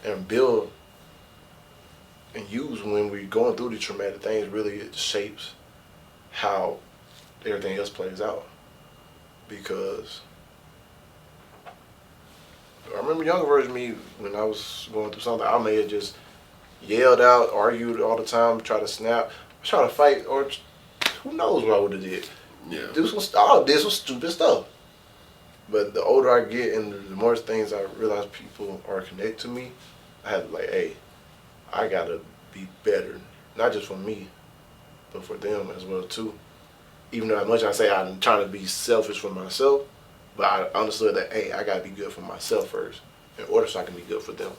Speaker 2: and build and use when we're going through these traumatic things really it shapes how everything else plays out. Because I remember younger version of me when I was going through something, I may have just yelled out, argued all the time, try to snap, try to fight, or who knows what I would have did.
Speaker 3: Yeah.
Speaker 2: Did some stupid stuff. But the older I get and the more things I realize people are connected to me, I had to like, hey, I gotta be better, not just for me, but for them as well too. Even though as much as I say I'm trying to be selfish for myself, but I understood that, hey, I gotta be good for myself first. in order so I can be good for them.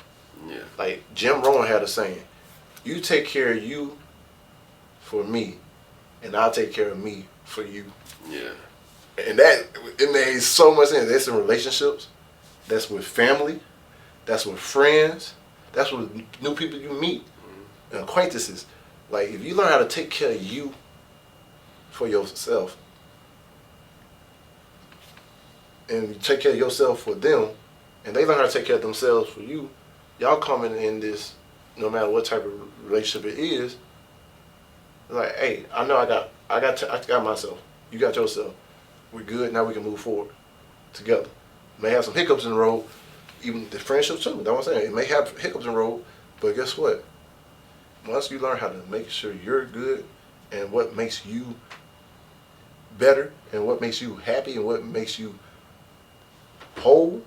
Speaker 3: Yeah.
Speaker 2: Like Jim Rohn had a saying, you take care of you for me, and I'll take care of me for you.
Speaker 3: Yeah.
Speaker 2: And that, it made so much sense. That's in relationships, that's with family, that's with friends, that's with new people you meet, and acquaintances. Like, if you learn how to take care of you for yourself, and you take care of yourself for them, and they learn how to take care of themselves for you, y'all coming in this, no matter what type of relationship it is, like, hey, I know I got myself, you got yourself, we're good, now we can move forward together. May have some hiccups in the road, even the friendship too, that's what I'm saying. It may have hiccups in the road, but guess what? Once you learn how to make sure you're good and what makes you better and what makes you happy and what makes you whole,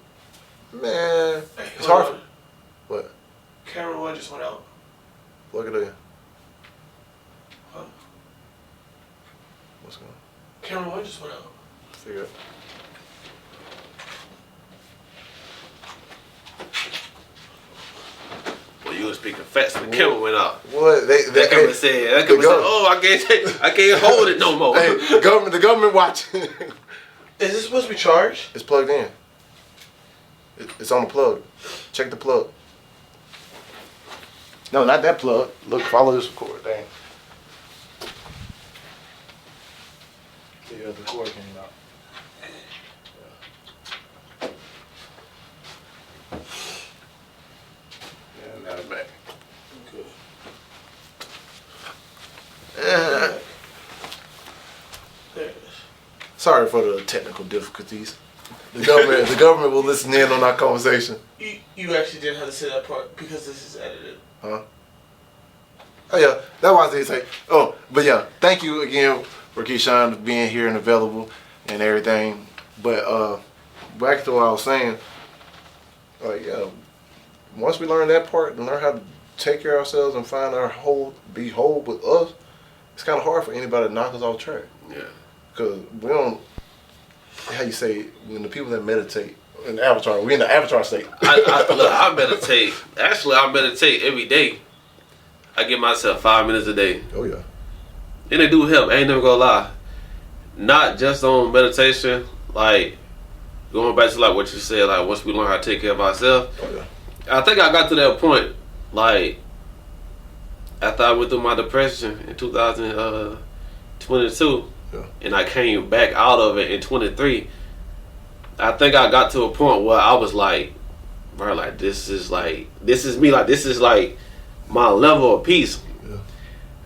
Speaker 2: man,
Speaker 4: Hey,
Speaker 2: it's
Speaker 4: hold
Speaker 2: hard.
Speaker 4: on.
Speaker 2: What?
Speaker 4: Camera one just went out.
Speaker 2: Plug it in.
Speaker 4: Huh?
Speaker 2: What's going on?
Speaker 4: Camera one just went out.
Speaker 2: Figure it.
Speaker 3: Well, you were speaking fast and the camera went out.
Speaker 2: What?
Speaker 3: That camera said, oh, I can't hold it no more.
Speaker 2: Hey, the government watching.
Speaker 4: Is this supposed to be charged?
Speaker 2: It's plugged in. It's on the plug. Check the plug. No, not that plug. Look, follow this cord. Dang. Yeah, the cord came out. Yeah, now it's back.
Speaker 4: Good. There it is.
Speaker 2: Sorry for the technical difficulties. The government will listen in on our conversation.
Speaker 4: You actually didn't have to say that part because this is edited.
Speaker 2: Huh? Oh yeah, that's why they say. Oh, but yeah, thank you again for Keyshawn being here and available and everything. But back to what I was saying. Like, yeah, once we learn that part and learn how to take care of ourselves and find our be whole with us, it's kind of hard for anybody to knock us off track.
Speaker 3: Yeah.
Speaker 2: Cause we don't. How you say, when the people that meditate in the Avatar, we in the Avatar state.
Speaker 3: I meditate. Actually, I meditate every day. I give myself 5 minutes a day.
Speaker 2: Oh yeah.
Speaker 3: And they do help. I ain't never gonna lie. Not just on meditation, like going back to like what you said, like once we learn how to take care of ourselves.
Speaker 2: Oh yeah.
Speaker 3: I think I got to that point, like after I went through my depression in 2022,
Speaker 2: Yeah.
Speaker 3: and I came back out of it in 23. I think I got to a point where I was like, bro, like this is me, like this is like my level of peace.
Speaker 2: Yeah.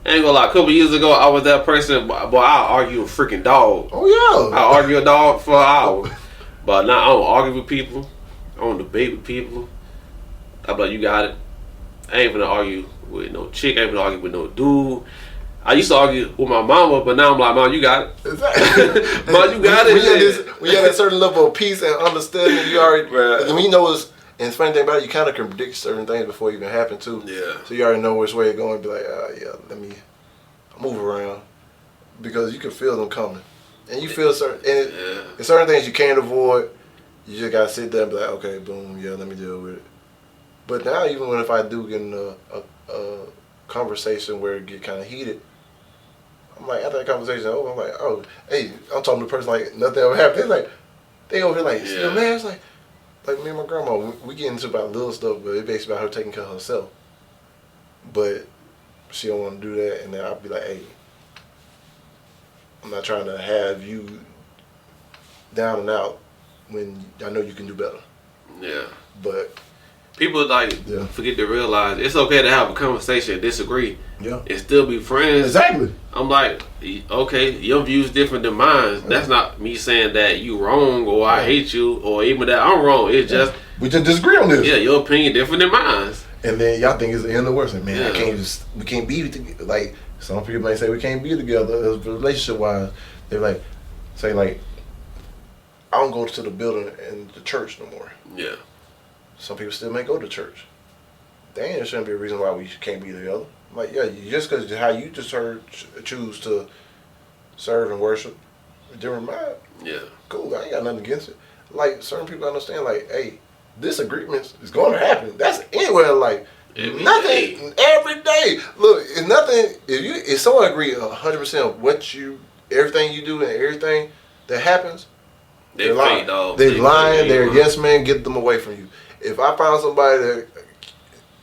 Speaker 3: I ain't gonna lie, a couple years ago I was that person, boy, I argue a freaking dog.
Speaker 2: Oh yeah.
Speaker 3: I argue a dog for an hour. But now I don't argue with people. I don't debate with people. I'm like, you got it. I ain't gonna argue with no chick. I ain't gonna argue with no dude. I used to argue with my mama, but now I'm like, Mom, you got it.
Speaker 2: Exactly.
Speaker 3: Mom, you got it.
Speaker 2: When you have that certain level of peace and understanding, you already.
Speaker 3: Right.
Speaker 2: And we know it's. And the funny thing about it, you kind of can predict certain things before it even happen too.
Speaker 3: Yeah.
Speaker 2: So you already know which way it's going. Be like, yeah, let me move around, because you can feel them coming, and you feel certain. And it's certain things you can't avoid. You just gotta sit there and be like, okay, boom, yeah, let me deal with it. But now, even if I do get in a conversation where it get kind of heated, I'm like, after that conversation over, I'm like, oh, hey, I'm talking to the person like nothing ever happened. They over here like, still man, it's like me and my grandma, we get into about little stuff, but it's basically about her taking care of herself. But she don't want to do that, and then I'll be like, hey, I'm not trying to have you down and out when I know you can do better.
Speaker 3: Yeah.
Speaker 2: But
Speaker 3: people forget to realize it's okay to have a conversation and disagree.
Speaker 2: Yeah.
Speaker 3: And still be friends.
Speaker 2: Exactly.
Speaker 3: I'm like, okay, your view's different than mine. That's not me saying that you wrong or I hate you or even that I'm wrong. It's just
Speaker 2: we just disagree on this.
Speaker 3: Yeah, your opinion different than mine.
Speaker 2: And then y'all think it's the end of the world. Like, man, we can't be together. Like, some people may say we can't be together relationship wise. They're like, say like, I don't go to the building and the church no more.
Speaker 3: Yeah.
Speaker 2: Some people still may go to church. There shouldn't be a reason why we can't be together. Like, yeah, just because how you just choose to serve and worship a different mind.
Speaker 3: Yeah.
Speaker 2: Cool, I ain't got nothing against it. Like, certain people understand, like, hey, disagreements is going to happen. That's anywhere in life.
Speaker 3: Every
Speaker 2: Every day. Look, it's nothing. If someone agree 100% of everything you do and everything that happens,
Speaker 3: They're
Speaker 2: lying.
Speaker 3: fake, dog.
Speaker 2: They're lying. They're
Speaker 3: lying.
Speaker 2: yes man. Get them away from you. If I find somebody that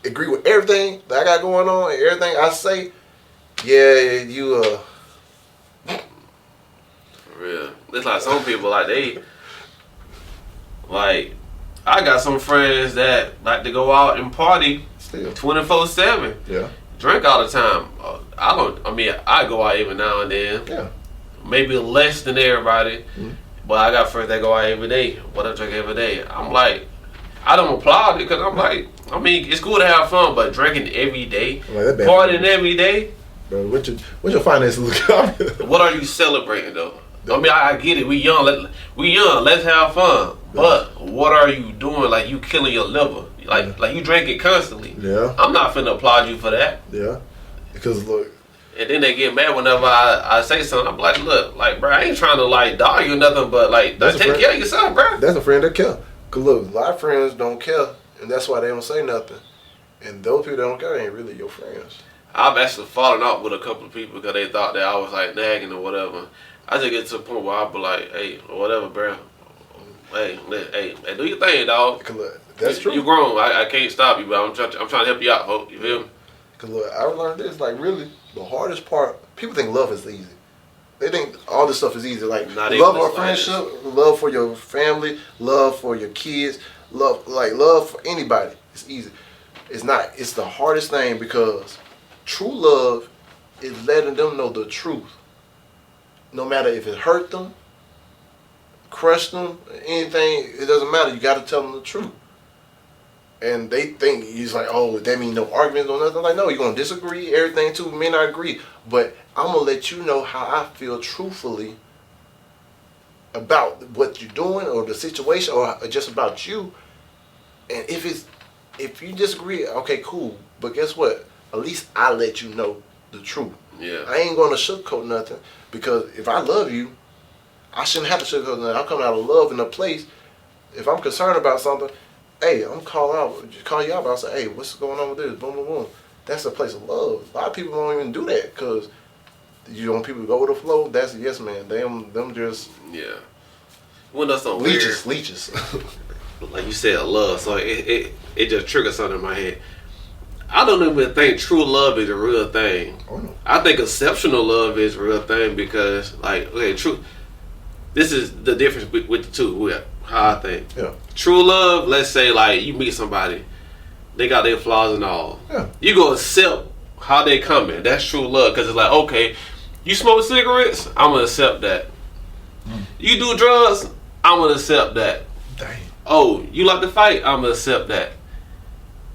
Speaker 2: agree with everything that I got going on and everything I say, yeah, you
Speaker 3: For real. It's like some people like I got some friends that like to go out and party
Speaker 2: still
Speaker 3: 24/7.
Speaker 2: yeah
Speaker 3: Drink all the time. I go out every now and then.
Speaker 2: yeah.
Speaker 3: Maybe less than everybody.
Speaker 2: Mhm.
Speaker 3: But I got friends that go out every day. But I drink every day. I'm like, I don't applaud it because I'm like, it's cool to have fun, but drinking every day,
Speaker 2: Like, that bad
Speaker 3: partying every day,
Speaker 2: Bro, what's your finances look like?
Speaker 3: what are you celebrating though? I get it. We young. Let's have fun. But what are you doing? Like you killing your liver. Like you drinking constantly.
Speaker 2: Yeah.
Speaker 3: I'm not finna applaud you for that.
Speaker 2: Yeah. Because look,
Speaker 3: And then they get mad whenever I say something. I'm like, look, like, bro, I ain't trying to like dog you or nothing, but like,
Speaker 2: That's a
Speaker 3: take
Speaker 2: friend.
Speaker 3: care of yourself, bro.
Speaker 2: that's a friend that care. Cause look, a lot of friends don't care, and that's why they don't say nothing. And those people that don't care ain't really your friends.
Speaker 3: I've actually fallen out with a couple of people because they thought that I was like nagging or whatever. I just get to the point where I be like, hey, whatever, bro. Hey, do your thing, dog.
Speaker 2: Cause look, that's true.
Speaker 3: You grown. I can't stop you, but I'm trying to help you out, folks. You feel me?
Speaker 2: Cause look, I learned this. Like really, the hardest part. People think love is easy. They think all this stuff is easy. Like
Speaker 3: Not
Speaker 2: love
Speaker 3: even
Speaker 2: or
Speaker 3: the slightest.
Speaker 2: friendship, love for your family, love for your kids, love for anybody. It's easy. It's not. It's the hardest thing because true love is letting them know the truth. No matter if it hurt them, crushed them, anything, it doesn't matter. You got to tell them the truth. And they think he's like, oh, that means no arguments or nothing. Like, no, you're gonna disagree. Everything too may not agree, but I'm gonna let you know how I feel truthfully about what you're doing or the situation or just about you. And if you disagree, okay, cool. But guess what? At least I let you know the truth.
Speaker 3: Yeah.
Speaker 2: I ain't gonna sugarcoat nothing because if I love you, I shouldn't have to sugarcoat nothing. I'm coming out of love in a place. If I'm concerned about something, hey, I'm call you out. But I say, hey, what's going on with this? Boom, boom, boom. That's a place of love. A lot of people don't even do that because you want people to go with the flow. That's yes, man. Them just
Speaker 3: Yeah. When that's something
Speaker 2: leeches.
Speaker 3: weird, like you said, love. So it just triggers something in my head. I don't even think true love is a real thing.
Speaker 2: Oh, no.
Speaker 3: I think exceptional love is a real thing because, like, okay, true. This is the difference with the two. How I think.
Speaker 2: Yeah.
Speaker 3: True love, let's say, like, you meet somebody, they got their flaws and all.
Speaker 2: Yeah.
Speaker 3: You go accept how they coming. That's true love because it's like, okay, you smoke cigarettes, I'm gonna accept that. You do drugs, I'm gonna accept that.
Speaker 2: Dang.
Speaker 3: Oh, you like to fight, I'm gonna accept that.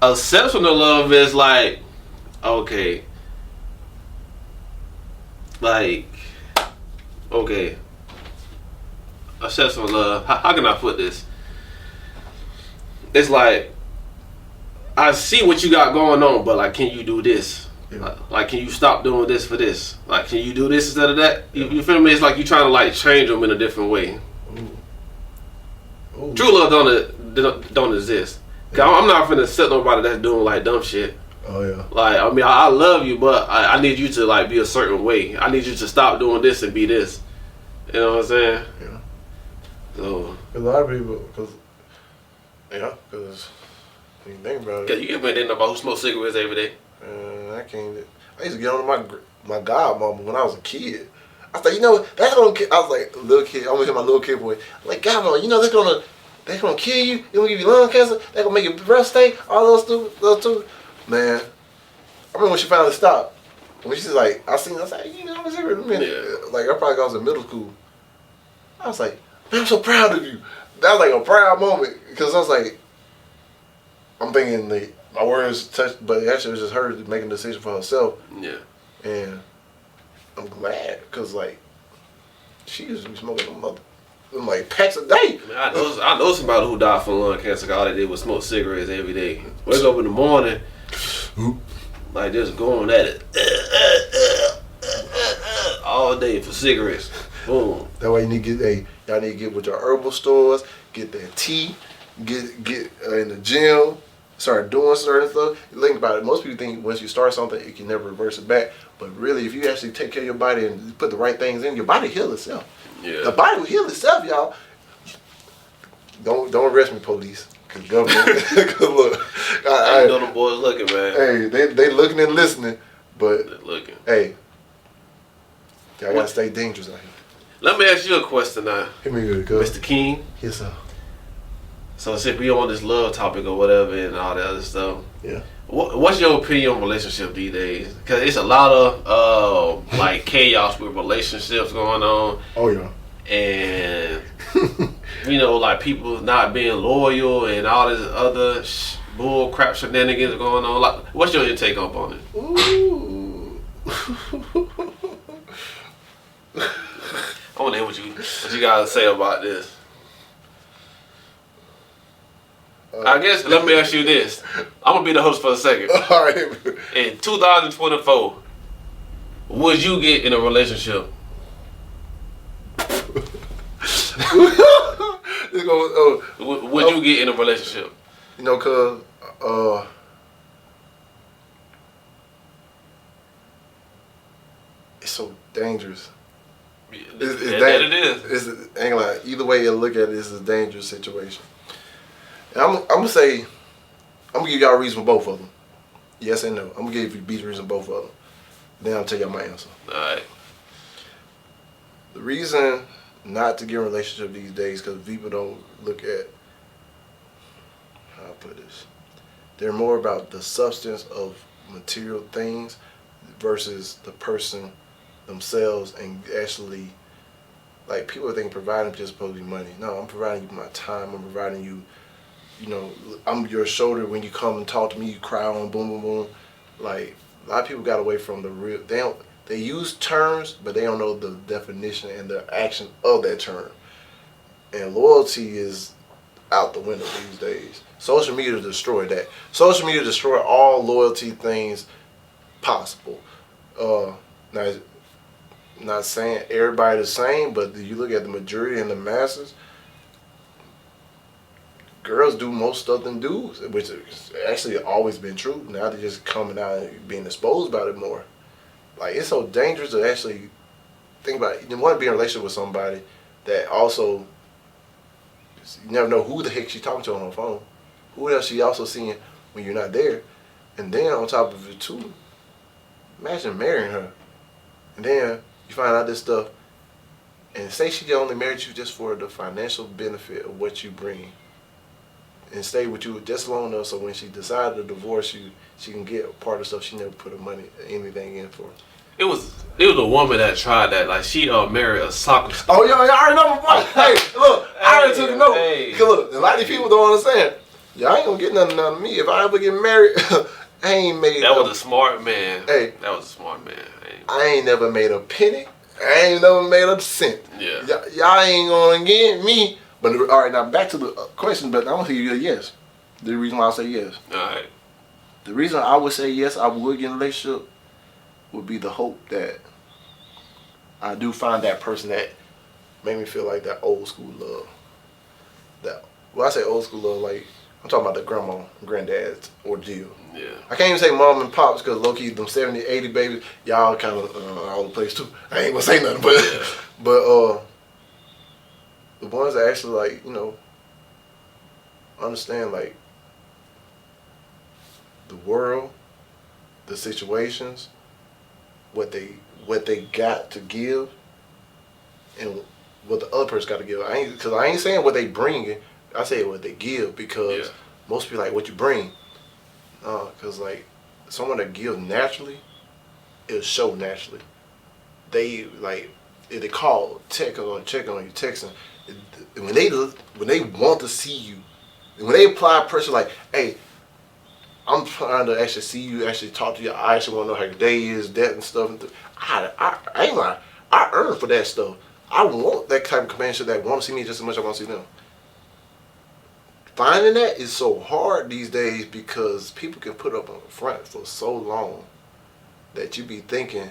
Speaker 3: Exceptional love is like, okay, exceptional love. How can I put this? It's like, I see what you got going on, but like, can you do this?
Speaker 2: Yeah.
Speaker 3: Like, can you stop doing this for this? Like, can you do this instead of that? You feel me? It's like you trying to like change them in a different way.
Speaker 2: Ooh.
Speaker 3: True love don't exist. Cause I'm not finna accept nobody that's doing like dumb shit.
Speaker 2: Oh yeah.
Speaker 3: Like, I love you, but I need you to like be a certain way. I need you to stop doing this and be this. You know what I'm saying?
Speaker 2: Yeah.
Speaker 3: So,
Speaker 2: A lot of people, because when you think about
Speaker 3: cause
Speaker 2: it,
Speaker 3: you ever been about who smoke cigarettes every day?
Speaker 2: I used to get on my godmama when I was a kid. I was like, you know, that's gonna. I was like, little kid. I'm gonna hear my little kid boy. I'm like, godmama, you know, they're gonna kill you. They're gonna give you lung cancer. They're gonna make your breath stink. All those stupid. Man, I remember when she finally stopped. When she's like, I was like, you know, I was here in a minute.
Speaker 3: Yeah.
Speaker 2: Like, I probably was in middle school. I was like, man, I'm so proud of you. That was like a proud moment because I was like, I'm thinking my words touched, but actually it was just her making a decision for herself.
Speaker 3: Yeah.
Speaker 2: And I'm glad because like she used to be smoking them like packs a day.
Speaker 3: Man, I know somebody who died from lung cancer. All they did was smoke cigarettes every day. Wake up in the morning, like just going at it all day for cigarettes. Boom.
Speaker 2: That way y'all need to get with your herbal stores, get that tea, get in the gym, start doing certain stuff. Think about it. Most people think once you start something, you can never reverse it back. But really, if you actually take care of your body and put the right things in, your body heals itself.
Speaker 3: Yeah.
Speaker 2: The body will heal itself, y'all. Don't arrest me, police. Cause government. Cause look,
Speaker 3: I know them boys looking, man.
Speaker 2: hey, they looking and listening, but
Speaker 3: They're looking.
Speaker 2: hey, y'all gotta stay dangerous out here.
Speaker 3: Let me ask you a question now,
Speaker 2: Hit me good, cuz.
Speaker 3: Mr. King.
Speaker 2: Yes, sir.
Speaker 3: So since we on this love topic or whatever and all that other stuff,
Speaker 2: Yeah.
Speaker 3: what's your opinion on relationship these days? Because it's a lot of like chaos with relationships going on,
Speaker 2: Oh yeah.
Speaker 3: and you know, like people not being loyal and all this other bull crap shenanigans going on. Like, what's your intake up on it?
Speaker 2: Ooh.
Speaker 3: I want to hear what you guys say about this. I guess let me ask you this. I'm gonna be the host for a second.
Speaker 2: All right.
Speaker 3: In 2024, would you get in a relationship?
Speaker 2: It's gonna,
Speaker 3: Would you get in a relationship?
Speaker 2: you know, cuz it's so dangerous.
Speaker 3: That it is.
Speaker 2: It's ain't like either way you look at it, it's a dangerous situation. And I'm gonna say, I'm gonna give y'all a reason for both of them. Yes and no. I'm gonna give you the reason for both of them. Then I'll tell y'all my answer.
Speaker 3: All right.
Speaker 2: The reason not to get in a relationship these days because people don't look at, how I put this, they're more about the substance of material things versus the person themselves, and actually, like, people think providing just supposed to be money. No, I'm providing you my time. I'm providing you, you know, I'm your shoulder when you come and talk to me. You cry on, boom, boom, boom. Like, a lot of people got away from the real. They use terms, but they don't know the definition and the action of that term. And loyalty is out the window these days. Social media destroyed that. Social media destroyed all loyalty things possible. Now, not saying everybody the same, but you look at the majority and the masses, girls do most stuff than dudes, which has actually always been true. Now they're just coming out and being exposed about it more. Like, it's so dangerous to actually think about it. You want to be in a relationship with somebody that also, you never know who the heck she's talking to on her phone. Who else she also seeing when you're not there. And then on top of it too, imagine marrying her. And then you find out this stuff, and say she only married you just for the financial benefit of what you bring, and stay with you just long enough so when she decided to divorce you, she can get part of stuff she never put her money, anything in for.
Speaker 3: It was a woman that tried that. Like, she married a soccer star.
Speaker 2: Oh, y'all already know my point. Hey, look, I already took a note.
Speaker 3: Hey.
Speaker 2: Cause look, a lot of these people don't understand. Y'all ain't gonna get nothing out of me if I ever get married. I ain't made.
Speaker 3: That was a smart man.
Speaker 2: Hey,
Speaker 3: that was a smart man.
Speaker 2: I ain't never made a penny. I ain't never made a cent.
Speaker 3: Yeah.
Speaker 2: Y'all ain't gonna get me. But all right, now back to the question. But I want to hear you a yes. The reason why I say yes.
Speaker 3: All right.
Speaker 2: The reason I would say yes, I would get in a relationship, would be the hope that I do find that person that made me feel like that old school love. That, when I say old school love, like, I'm talking about the grandma, granddad's ordeal.
Speaker 3: Yeah.
Speaker 2: I can't even say mom and pops because low-key them 70, 80 babies, y'all kind of all the place too. I ain't gonna say nothing, but
Speaker 3: Yeah.
Speaker 2: but the ones that actually, like, you know, understand, like, the world, the situations, what they got to give, and what the other person got to give. Because I ain't saying what they bring. I say what they give, because most people like what you bring. Because like someone that gives naturally, it'll show naturally. They like if they call, check on you, texting. When they want to see you, when they apply pressure, like, hey, I'm trying to actually see you, actually talk to you. I actually want to know how your day is, that and stuff. I ain't lying. I earn for that stuff. I want that type of companionship that want to see me just as much as I want to see them. Finding that is so hard these days because people can put up on the front for so long that you be thinking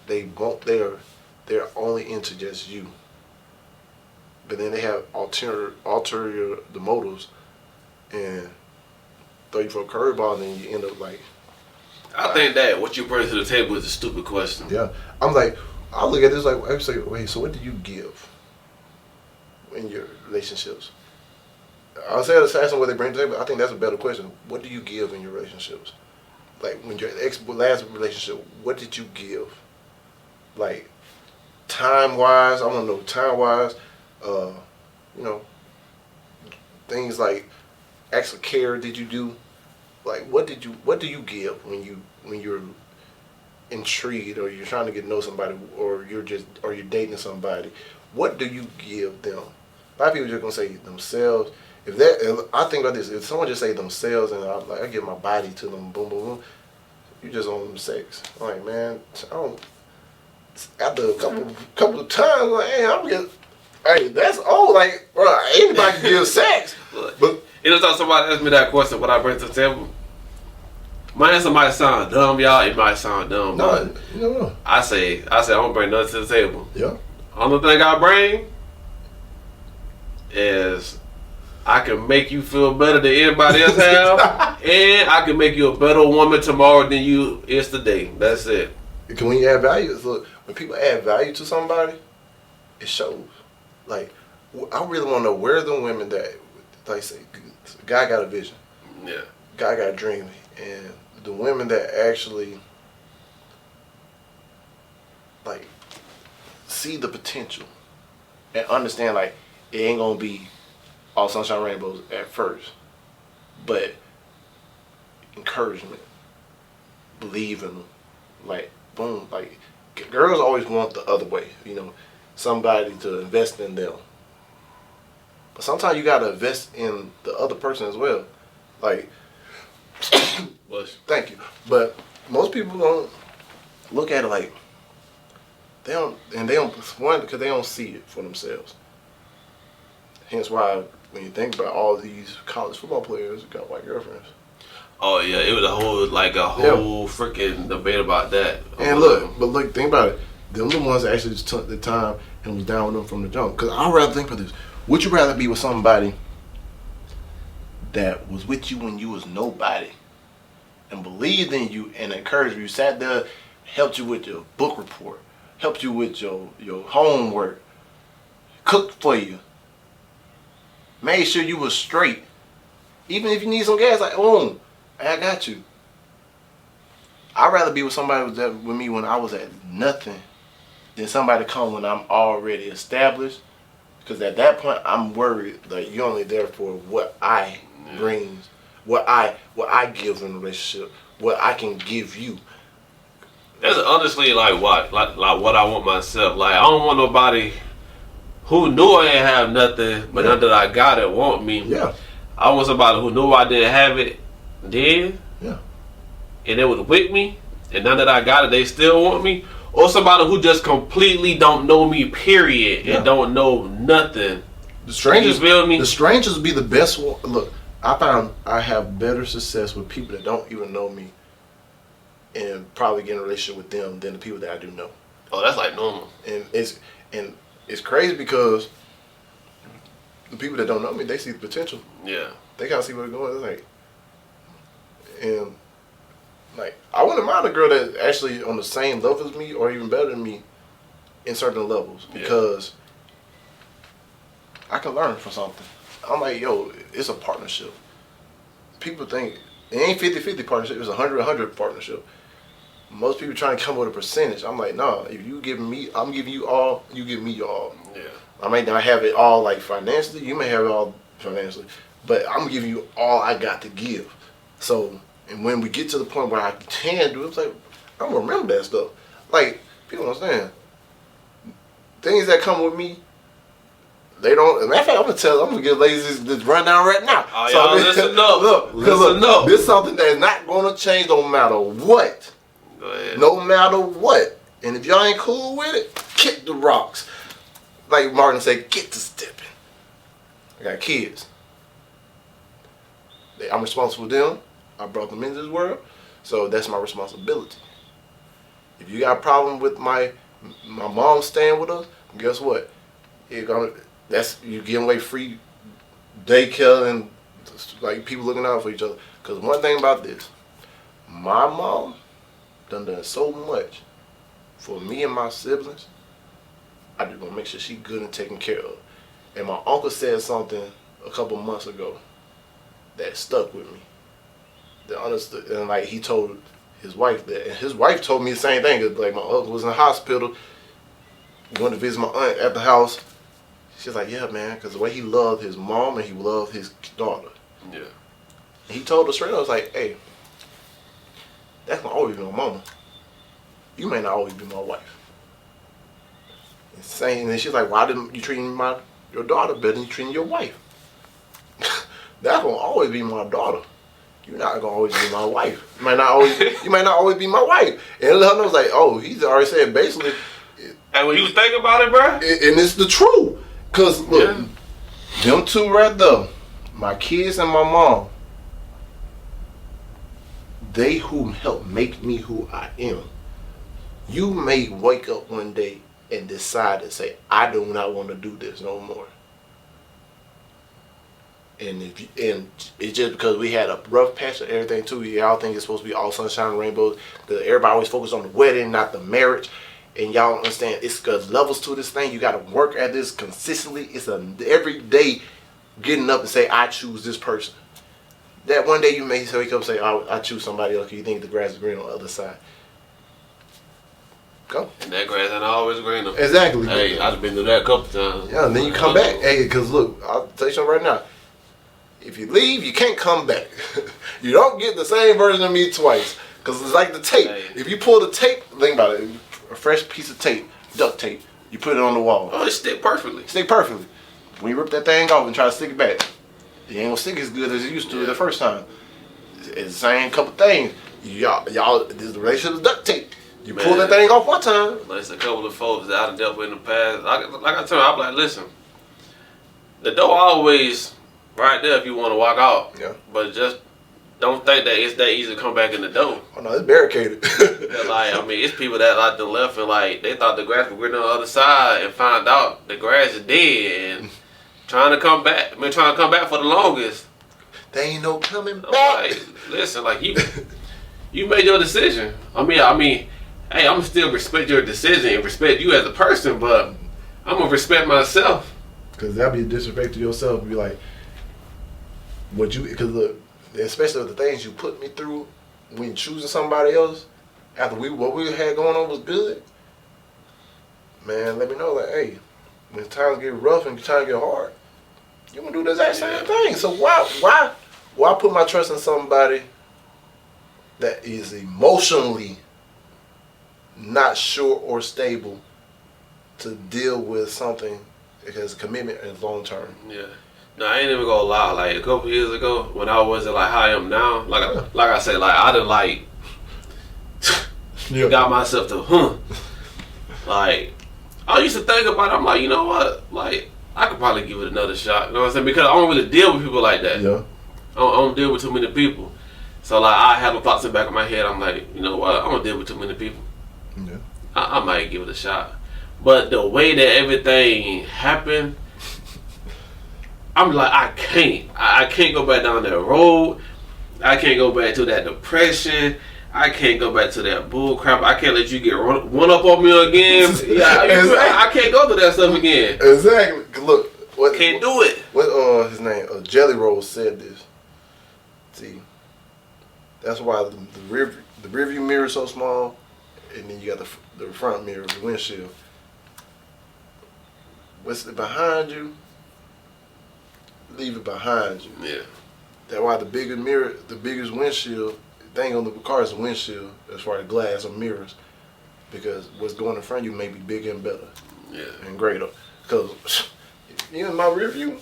Speaker 2: they're only into just you. but then they have ulterior the motives and throw you for a curveball, and then you end up like.
Speaker 3: I think that what you bring to the table is a stupid question.
Speaker 2: Yeah, I'm like, I look at this like, I say, wait, so what do you give in your relationships? I'll say ask them what they bring to the table. I think that's a better question. What do you give in your relationships? Like when your last relationship, what did you give? Like time wise, I want to know time wise. You know, things like acts of care did you do? Like what do you give when you're intrigued or you're trying to get to know somebody or you're dating somebody? What do you give them? A lot of people just gonna say themselves. If I think about this, if someone just say themselves and I give my body to them, boom, boom, boom, you just on them sex. I'm like, man, I don't. After a couple of times, like, hey, that's old. Like, bro, anybody can give sex, but.
Speaker 3: Anytime somebody asks me that question, what I bring to the table, my answer might sound dumb, y'all. It might sound dumb, but
Speaker 2: No.
Speaker 3: I say I don't bring nothing to the table.
Speaker 2: Yeah.
Speaker 3: Only thing I bring is I can make you feel better than anybody else have, and I can make you a better woman tomorrow than you is today. That's it.
Speaker 2: Because when you add value, look, when people add value to somebody, it shows. Like, I really want to know where the women that, like, say, guy got a vision.
Speaker 3: Yeah.
Speaker 2: Guy got a dream. And the women that actually, like, see the potential and understand, like, it ain't going to be all sunshine rainbows at first. But encouragement, believe in them. Like, boom. Like, girls always want the other way, you know, somebody to invest in them. But sometimes you gotta invest in the other person as well. Like, thank you. But most people don't look at it like they don't one because they don't see it for themselves. Hence why when you think about all these college football players got white girlfriends.
Speaker 3: Oh yeah, it was a whole freaking debate about that.
Speaker 2: And look, think about it. Them the ones that actually just took the time and was down with them from the jump. Because I'd rather think about this. Would you rather be with somebody that was with you when you was nobody and believed in you and encouraged you, sat there, helped you with your book report, helped you with your homework, cooked for you, made sure you was straight. Even if you need some gas, like, boom, I got you. I'd rather be with somebody with me when I was at nothing than somebody come when I'm already established. Because at that point, I'm worried that you're only there for what I bring, what I give in a relationship, what I can give you.
Speaker 3: That's honestly like what I want myself. Like, I don't want nobody who knew I didn't have nothing, but now that I got it, want me.
Speaker 2: Yeah.
Speaker 3: I want somebody who knew I didn't have it then, and they was with me, and now that I got it, they still want me. Or somebody who just completely don't know me, period, and don't know nothing.
Speaker 2: The strangers,
Speaker 3: you feel me?
Speaker 2: The strangers be the best one. Look, I found I have better success with people that don't even know me, and probably get in a relationship with them than the people that I do know.
Speaker 3: Oh, that's like normal.
Speaker 2: And it's crazy because the people that don't know me, they see the potential.
Speaker 3: Yeah.
Speaker 2: They gotta see where it's going. It's like, and like, I wouldn't mind a girl that's actually on the same level as me or even better than me in certain levels because I can learn from something. I'm like, yo, it's a partnership. People think it ain't 50-50 partnership, it's 100-100 partnership. Most people trying to come with a percentage. I'm like, nah, if you give me, I'm giving you all, you give me your all.
Speaker 3: Yeah.
Speaker 2: I may not have it all like financially, you may have it all financially, but I'm giving you all I got to give. So, and when we get to the point where I can do it, it's like, I'm gonna remember that stuff. Like, people don't understand. Things that come with me, they don't. As a matter of fact, I'm gonna get ladies this rundown right now.
Speaker 3: Oh, y'all listen up.
Speaker 2: Listen up. This is something that is not gonna change no matter what.
Speaker 3: Go ahead.
Speaker 2: No matter what. And if y'all ain't cool with it, kick the rocks. Like Martin said, get to stepping. I got kids. I'm responsible for them. I brought them into this world, so that's my responsibility. If you got a problem with my mom staying with us, guess what? that's you giving away free daycare and like people looking out for each other. Because one thing about this, my mom done so much for me and my siblings. I just gonna make sure she good and taken care of. And my uncle said something a couple months ago that stuck with me. That understood, and like he told his wife that, and his wife told me the same thing. Cause like my uncle was in the hospital, going to visit my aunt at the house. She's like, yeah, man, because the way he loved his mom and he loved his daughter.
Speaker 3: Yeah.
Speaker 2: And he told her straight up, I was like, hey, that's gonna always be my mama. You may not always be my wife. And saying, and she's like, why didn't you treat your daughter better than you treating your wife? That's gonna always be my daughter. You're not gonna always be my wife. You might not always be my wife. And let her know, like, oh, he's already said basically.
Speaker 3: And when you think about it, bro,
Speaker 2: And it's the truth. Cause look, them two right there, my kids and my mom, they who helped make me who I am. You may wake up one day and decide to say, I do not want to do this no more. And it's just because we had a rough patch of everything too. Y'all think it's supposed to be all sunshine and rainbows. Everybody always focus on the wedding, not the marriage. And y'all don't understand, it's because levels to this thing. You got to work at this consistently. It's a every day getting up and say, I choose this person. That one day you may wake up and say, I choose somebody else because you think the grass is green on the other side. Go.
Speaker 3: And that grass ain't always green.
Speaker 2: Exactly.
Speaker 3: Hey, I've been through that a couple times.
Speaker 2: Yeah, and then you come back. Hey, because look, I'll tell you something right now. If you leave, you can't come back. You don't get the same version of me twice. Because it's like the tape.
Speaker 3: Hey.
Speaker 2: If you pull the tape, think about it. A fresh piece of tape, duct tape, you put it on the wall.
Speaker 3: Oh, it stick perfectly.
Speaker 2: Stick perfectly. When you rip that thing off and try to stick it back, it ain't gonna stick as good as it used to the first time. It's the same couple things. Y'all, this relationship is duct tape. You pull that thing off one time.
Speaker 3: There's a couple of folks that I've dealt with in the past. Like I tell them, I'm like, listen, the door always right there if you want to walk out.
Speaker 2: Yeah.
Speaker 3: But just don't think that it's that easy to come back in the door.
Speaker 2: Oh no, it's barricaded.
Speaker 3: Like, I mean, it's people that like the left and like they thought the grass was green on the other side and find out the grass is dead and trying to come back. Trying to come back for the longest.
Speaker 2: They ain't no coming
Speaker 3: I'm
Speaker 2: back.
Speaker 3: like, listen, like you made your decision. I mean, hey, I'm still respect your decision and respect you as a person, but I'm gonna respect myself.
Speaker 2: Because that'd be a disrespect to yourself. Be like, because look, especially with the things you put me through when choosing somebody else after what we had going on was good. Man, let me know that, hey, when times get rough and times get hard, you gonna do the exact same thing. So why put my trust in somebody that is emotionally not sure or stable to deal with something because commitment is long term.
Speaker 3: Yeah. No, I ain't even gonna lie. Like a couple years ago, when I wasn't like how I am now, like I said, like I done like got myself to like I used to think about it. I'm like, you know what? Like I could probably give it another shot. You know what I'm saying? Because I don't really deal with people like that.
Speaker 2: Yeah.
Speaker 3: I don't deal with too many people. So like I have the thoughts in the back of my head. I'm like, you know what? I don't deal with too many people.
Speaker 2: Yeah.
Speaker 3: I might give it a shot. But the way that everything happened, I'm like, I can't go back down that road. I can't go back to that depression. I can't go back to that bull crap. I can't let you get one up on me again. I can't go through that stuff again.
Speaker 2: Exactly. Look,
Speaker 3: Can't do it.
Speaker 2: What his name? Jelly Roll said this. See, that's why the rear view mirror is so small, and then you got the front mirror, the windshield. What's behind you? Leave it behind you.
Speaker 3: Yeah.
Speaker 2: That's why the bigger mirror, the biggest windshield, the thing on the car is a windshield as far as glass or mirrors, because what's going in front of you may be bigger and better.
Speaker 3: Yeah.
Speaker 2: And greater. Because you in my rear view,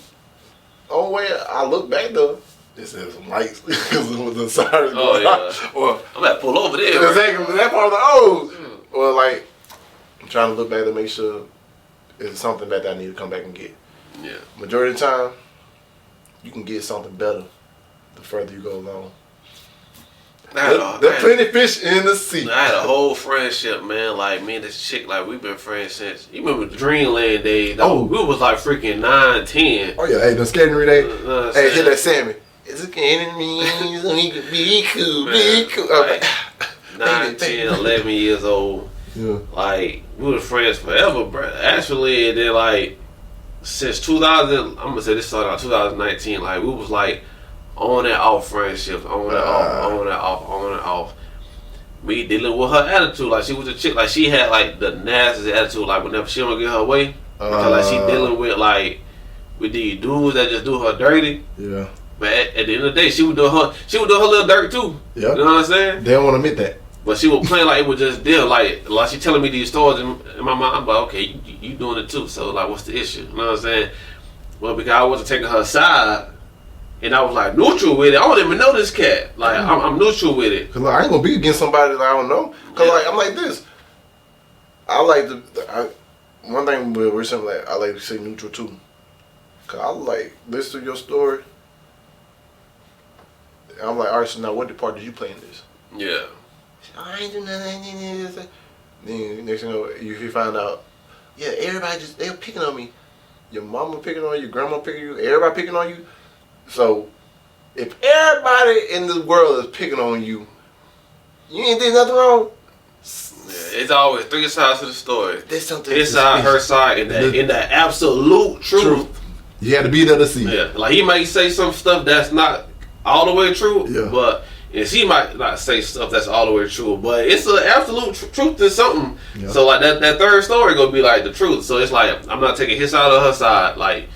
Speaker 2: only way I look back though, it says some lights because of the sirens.
Speaker 3: Oh yeah.
Speaker 2: Or
Speaker 3: I'm about to pull over there.
Speaker 2: exactly that part of the or like I'm trying to look back to make sure it's something that I need to come back and get.
Speaker 3: Yeah.
Speaker 2: Majority of the time, you can get something better the further you go along. There's plenty of fish in the sea.
Speaker 3: I had a whole friendship, man. Like me and this chick, like we've been friends since. You remember Dreamland days?
Speaker 2: Oh.
Speaker 3: We was like freaking 9, 10.
Speaker 2: Oh yeah, hey, the skating day.
Speaker 3: I'm
Speaker 2: Hey, hit
Speaker 3: saying?
Speaker 2: that Sammy. It's a enemy, so he can be cool, be
Speaker 3: Man,
Speaker 2: cool.
Speaker 3: like, 9, 10, 11 years old.
Speaker 2: Yeah.
Speaker 3: Like we were friends forever, bro. Actually, and then like since 2000, I'm gonna say this started out 2019. Like we was like on and off friendships, on and off, on and off, on and off. Me dealing with her attitude, like she was a chick, like she had like the nastiest attitude, like whenever she don't get her way, because like she dealing with like with these dudes that just do her dirty.
Speaker 2: Yeah.
Speaker 3: But at the end of the day, she would do her little dirt too.
Speaker 2: Yeah.
Speaker 3: You know what I'm saying?
Speaker 2: They don't want to admit that.
Speaker 3: But she was playing like it was just them, like she telling me these stories in my mind. I'm like, okay, you doing it too. So like, what's the issue? You know what I'm saying? Well, because I wasn't taking her side, and I was like neutral with it. I don't even know this cat. Like I'm neutral with it.
Speaker 2: Cause like, I ain't gonna be against somebody that I don't know. Cause like I'm like this. I like to. One thing we're saying, like I like to say neutral too. Cause I like listen to your story. I'm like, all right, so now what part did you play in this?
Speaker 3: Yeah.
Speaker 2: I ain't do nothing. Then next thing you know, you find out, yeah, everybody they were picking on me. Your mama picking on you, your grandma picking on you, everybody picking on you. So if everybody in this world is picking on you, you ain't did nothing wrong.
Speaker 3: Yeah, it's always three sides to the story.
Speaker 2: There's something.
Speaker 3: His side, her side, and in the absolute truth.
Speaker 2: You had to be there to see.
Speaker 3: Yeah, like he might say some stuff that's not all the way true,
Speaker 2: Yeah.
Speaker 3: but and she might not say stuff that's all the way true, but it's an absolute truth to something.
Speaker 2: Yeah.
Speaker 3: So like that third story gonna be like the truth. So it's like I'm not taking his side or her side. Like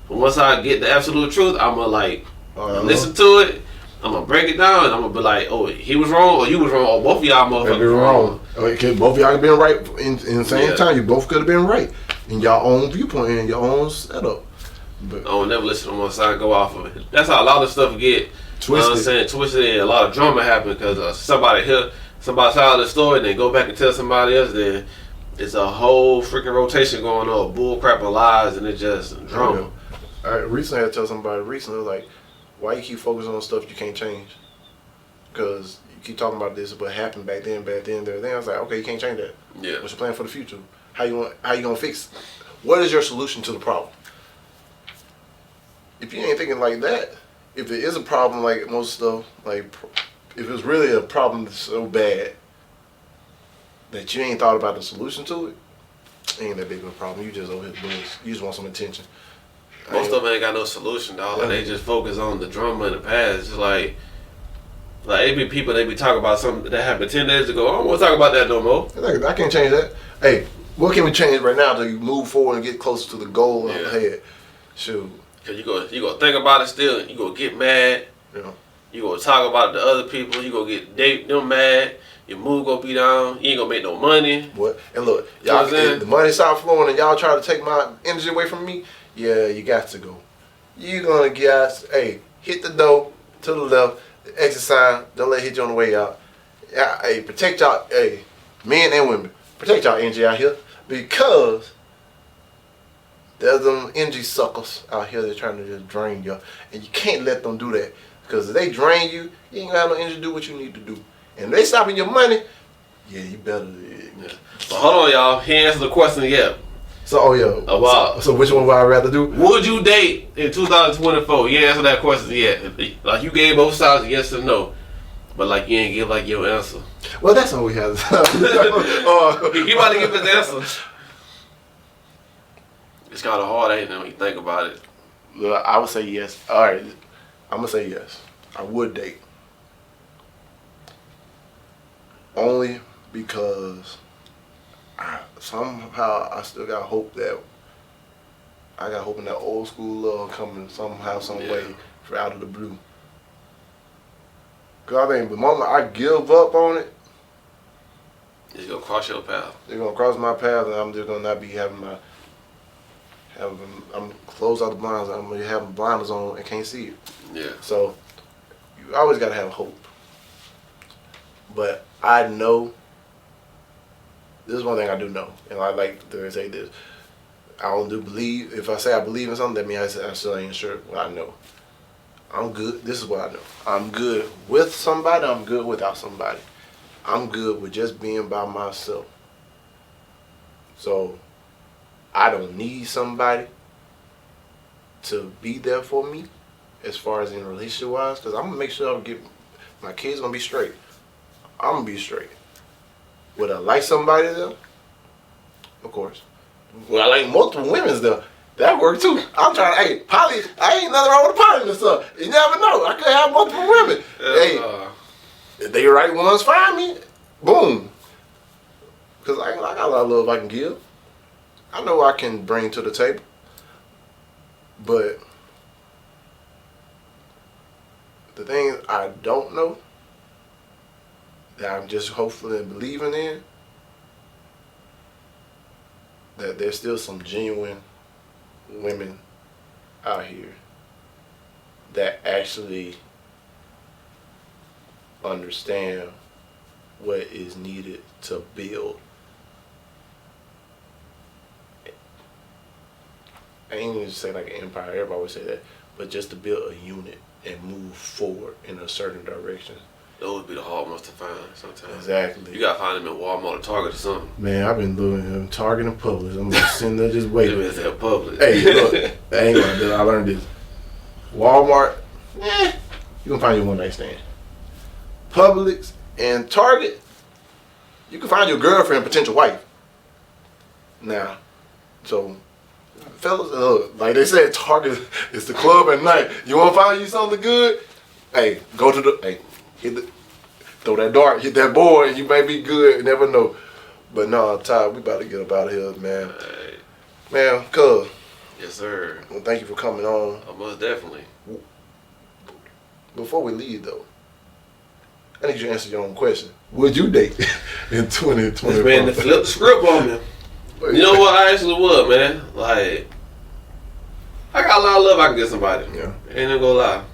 Speaker 3: once I get the absolute truth, I'm gonna like listen to it. I'm gonna break it down and I'm gonna be like, oh, he was wrong or you was wrong or both of y'all motherfuckers
Speaker 2: Maybe wrong. Okay, both of y'all been right in the same time. You both could have been right in your own viewpoint and your own setup. But
Speaker 3: I don't never listen to one side and go off of it. That's how a lot of stuff get twisted. You know what I'm saying? Twisted, and a lot of drama happen because somebody hear somebody's side of the story and then go back and tell somebody else. Then it's a whole freaking rotation going on, bull crap and lies, and it's just drama.
Speaker 2: I recently had to tell somebody like, why you keep focusing on stuff you can't change? Because you keep talking about this, but happened back then. I was like, okay, you can't change that.
Speaker 3: Yeah.
Speaker 2: What's your plan for the future? How you gonna fix? What is your solution to the problem? If you ain't thinking like that, if there is a problem, like most stuff, like if it's really a problem that's so bad that you ain't thought about the solution to it, ain't that big of a problem. You just over here doing this. You just want some attention.
Speaker 3: Most of them ain't got no solution, dog. Like, they just focus on the drama in the past. It's like it be people, they be talking about something that happened 10 days ago. I don't want to talk about that no more.
Speaker 2: I can't change that. Hey, what can we change right now to move forward and get closer to the goal up ahead? Shoot.
Speaker 3: Cause you go think about it still. You go get mad.
Speaker 2: Yeah.
Speaker 3: You go talk about the other people. You go get them mad. Your mood go be down. You ain't gonna make no money.
Speaker 2: What? And look, y'all, if the money start flowing and y'all try to take my energy away from me, yeah, you got to go. You gonna hit the door to the left, exercise. Don't let it hit you on the way out. Yeah, hey, protect y'all. Hey, men and women, protect y'all energy out here because there's them energy suckers out here that trying to just drain you, and you can't let them do that because if they drain you, you ain't gonna have no energy to do what you need to do. And if they stopping your money, yeah, you better.
Speaker 3: Yeah. But hold on, y'all. He ain't answered the question yet.
Speaker 2: So, so which one would I rather do?
Speaker 3: Would you date in 2024? You ain't answered that question yet. Like you gave both sides yes or no, but like you ain't give like your answer.
Speaker 2: Well, that's all we have.
Speaker 3: He about to give his answer. It's kind of hard, ain't it, when you think about it?
Speaker 2: Look, I would say yes. All right, I'm gonna say yes. I would date. Only because somehow I still got hope that I got hope in that old school love coming somehow, some way, out of the blue. Cause I think the moment I give up on it,
Speaker 3: it's gonna cross your path.
Speaker 2: They're gonna cross my path, and I'm just gonna not be having I'm close out the blinds. I'm gonna be having blinders on and can't see it.
Speaker 3: Yeah.
Speaker 2: So you always gotta have hope. But I know, this is one thing I do know, and I like to say this. I don't do believe. If I say I believe in something, that means I still ain't sure what I know. I'm good. This is what I know. I'm good with somebody. I'm good without somebody. I'm good with just being by myself. So I don't need somebody to be there for me as far as in relationship wise, because I'm gonna make sure my kids gonna be straight. I'm gonna be straight. Would I like somebody there? Of course. Would I like multiple women's there? That worked too. I'm trying to, hey, poly, I ain't nothing wrong with poly and stuff. You never know. I could have multiple women. Hey, if they right ones find me, boom. Because I got a lot of love I can give. I know I can bring to the table. But the things I don't know, that I'm just hopefully believing in, that there's still some genuine women out here that actually understand what is needed to build. I ain't even say like an empire, everybody would say that, but just to build a unit and move forward in a certain direction.
Speaker 3: Those would be the hard ones to find sometimes.
Speaker 2: Exactly.
Speaker 3: You gotta find them in Walmart or Target or something.
Speaker 2: Man, I've been doing Target and Publix. I'm just sitting there just waiting.
Speaker 3: Them is at Publix.
Speaker 2: Hey, look, I ain't gonna do it. I learned this. Walmart, you can find your one night stand. Publix and Target, you can find your girlfriend, potential wife. Now, so fellas, like they said, Target is the club at night. You wanna find you something good? Hey, go to the throw that dart, hit that board, and you may be good. You never know. But no, Ty, we about to get up out of here, man.
Speaker 3: Right.
Speaker 2: Man, cuz.
Speaker 3: Yes, sir.
Speaker 2: Well, thank you for coming on.
Speaker 3: Most definitely.
Speaker 2: Before we leave, though, I need you to answer your own question. Would you date in 2020?
Speaker 3: Man, to flip the script on me. You know what? I actually would, man. Like, I got a lot of love I can get somebody.
Speaker 2: Yeah.
Speaker 3: Ain't gonna lie.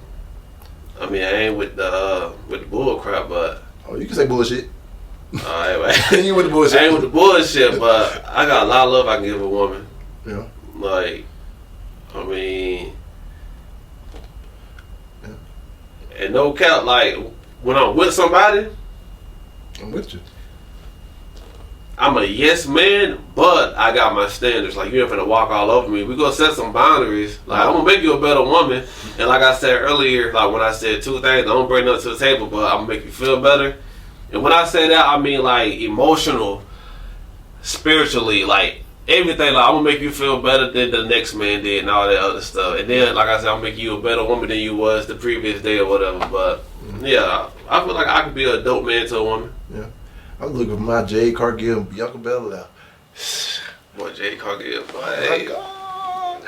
Speaker 3: I mean, I ain't with the bull crap, but
Speaker 2: Oh, you can say bullshit.
Speaker 3: alright,
Speaker 2: You with the bullshit.
Speaker 3: I ain't with the bullshit, but I got a lot of love I can give a woman.
Speaker 2: Yeah.
Speaker 3: Like, I mean, and no cap, like, when I'm with somebody,
Speaker 2: I'm with you.
Speaker 3: I'm a yes man, but I got my standards. Like, you ain't finna walk all over me. We gonna set some boundaries. Like, I'm gonna make you a better woman. And like I said earlier, like when I said two things, I don't bring nothing to the table, but I'm gonna make you feel better. And when I say that, I mean like emotional, spiritually, like everything. Like, I'm gonna make you feel better than the next man did and all that other stuff. And then, like I said, I'm gonna make you a better woman than you was the previous day or whatever. But yeah, I feel like I could be a dope man to a woman.
Speaker 2: Yeah. I'm looking for my Jade Cargill and Bianca Belair.
Speaker 3: Boy, Jay Cargill, boy.
Speaker 2: Oh
Speaker 3: Hey.
Speaker 2: my God.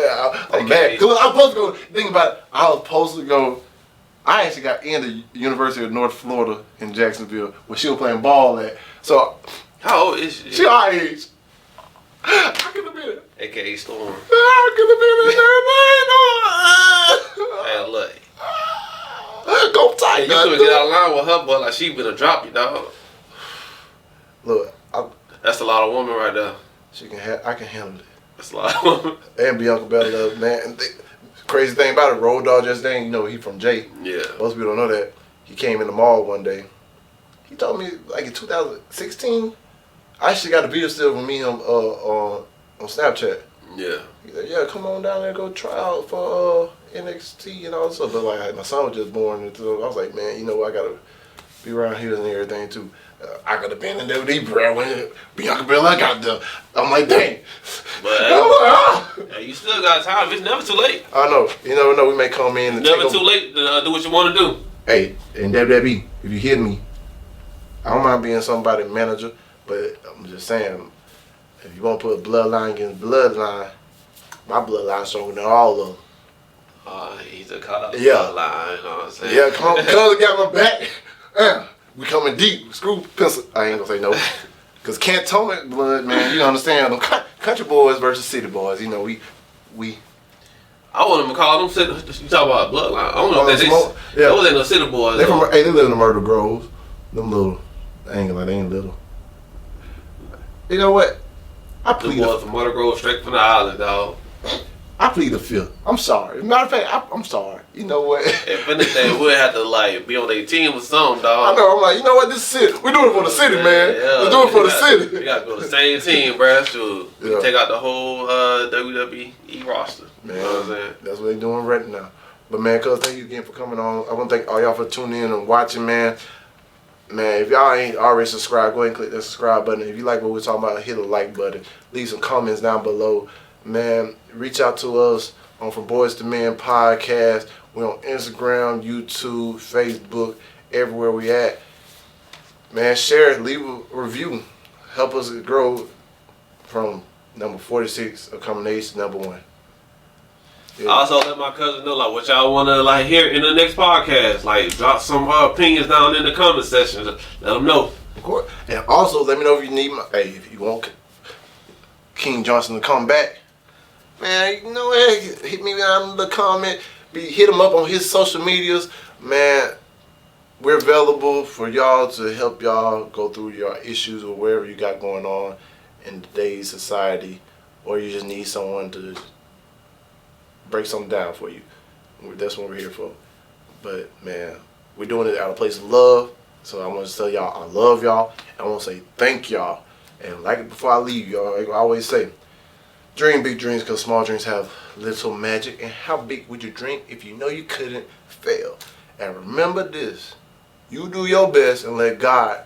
Speaker 2: Yeah, I'm mad.
Speaker 3: Okay.
Speaker 2: Cause I'm supposed to go, think about it, I was supposed to go, I actually got in the University of North Florida in Jacksonville where she was playing ball at. So,
Speaker 3: How old is she?
Speaker 2: she our age. I could have been,
Speaker 3: AKA Storm.
Speaker 2: I could have been in there, man.
Speaker 3: Hey, look.
Speaker 2: Go tight.
Speaker 3: You couldn't get out of line with her, but like she finna drop you, dog.
Speaker 2: Look,
Speaker 3: That's a lot of woman right there.
Speaker 2: I can handle it.
Speaker 3: That's a lot of woman.
Speaker 2: And Bianca Belair, man. And crazy thing about it, Road Dogg just dang, you know, he from Jake.
Speaker 3: Yeah.
Speaker 2: Most people don't know that. He came in the mall one day. He told me, like in 2016, I actually got a video still from me on Snapchat.
Speaker 3: Yeah.
Speaker 2: He said, yeah, come on down there, go try out for NXT and all this stuff. But like, my son was just born, and so I was like, man, you know, I gotta be around here and everything too. I could have been in WWE, bro. When Bianca Belair got there, I'm like, dang.
Speaker 3: But hey, you still got time. It's never too late.
Speaker 2: I know. You never know. We may come in and
Speaker 3: Never
Speaker 2: take
Speaker 3: too
Speaker 2: over.
Speaker 3: late to do what you want to do.
Speaker 2: Hey, in WWE, if you hit me, I don't mind being somebody's manager, but I'm just saying, if you want to put bloodline against bloodline, my bloodline stronger than all of them.
Speaker 3: He's a caught up
Speaker 2: Yeah.
Speaker 3: line, you know what I'm saying?
Speaker 2: Yeah, come on, cuz got my back. We coming deep. Screw pencil. I ain't gonna say no. Cause Cantonment blood, man, you understand? Them country boys versus city boys. You know, we.
Speaker 3: I want them to call them city. You talk about bloodline. I don't know if
Speaker 2: Yeah.
Speaker 3: those ain't no city boys.
Speaker 2: They
Speaker 3: though.
Speaker 2: from. Hey, they live in the Myrtle Groves. Them little. I ain't gonna lie, they ain't little. You know what? I
Speaker 3: The
Speaker 2: plead.
Speaker 3: boys from Mother Grove, straight from the island, dog.
Speaker 2: I plead the fifth. I'm sorry. Matter of fact, I'm sorry. You know what?
Speaker 3: If anything, we'll have to like be on their team or something,
Speaker 2: I
Speaker 3: dog.
Speaker 2: know. I'm like, you know what? This is it. We're doing it for the city, man. We're doing it for the city.
Speaker 3: We gotta go to the same team, bruh. Shoot. We
Speaker 2: Yeah.
Speaker 3: take out the whole WWE roster.
Speaker 2: Man,
Speaker 3: You know what I'm saying?
Speaker 2: that's what they're doing right now. But man, cuz, thank you again for coming on. I want to thank all y'all for tuning in and watching, man. Man, if y'all ain't already subscribed, go ahead and click that subscribe button. If you like what we're talking about, hit the like button. Leave some comments down below. Man, reach out to us on From Boys to Men podcast. We're on Instagram, YouTube, Facebook, everywhere we at. Man, share it, leave a review. Help us grow from number 46 of combination number 1. Yeah.
Speaker 3: Also, let my cousin know like what y'all want to like hear in the next podcast. Like, drop some opinions down in the comment section. Let them know.
Speaker 2: Of course. And also, let me know if you need if you want King Johnson to come back. Man, you know what? Hit me down in the comment. Hit him up on his social medias. Man, we're available for y'all to help y'all go through your issues or whatever you got going on in today's society. Or you just need someone to break something down for you. That's what we're here for. But man, we're doing it out of a place of love. So I want to tell y'all I love y'all. And I want to say thank y'all. And like before I leave y'all, like I always say, dream big dreams because small dreams have little magic. And how big would you dream if you know you couldn't fail? And remember this, you do your best and let God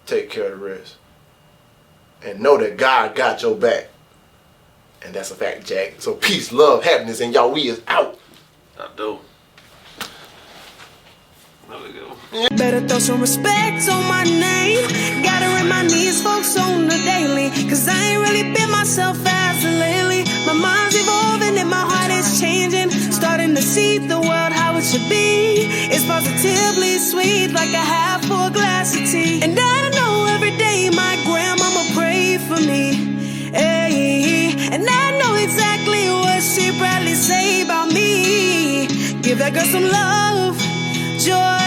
Speaker 2: take care of the rest. And know that God got your back. And that's a fact, Jack. So peace, love, happiness, and y'all, we is out.
Speaker 3: I do. There we go.
Speaker 1: Better throw some respect on my name. Gotta remind these folks on the daily. Cause I ain't really been myself as of lately. My mind's evolving and my heart is changing. Starting to see the world how it should be. It's positively sweet like a half full glass of tea. And I know every day my grandmama prayed for me. Hey, and I know exactly what she probably say about me. Give that girl some love, joy.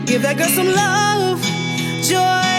Speaker 1: Give that girl some love, joy,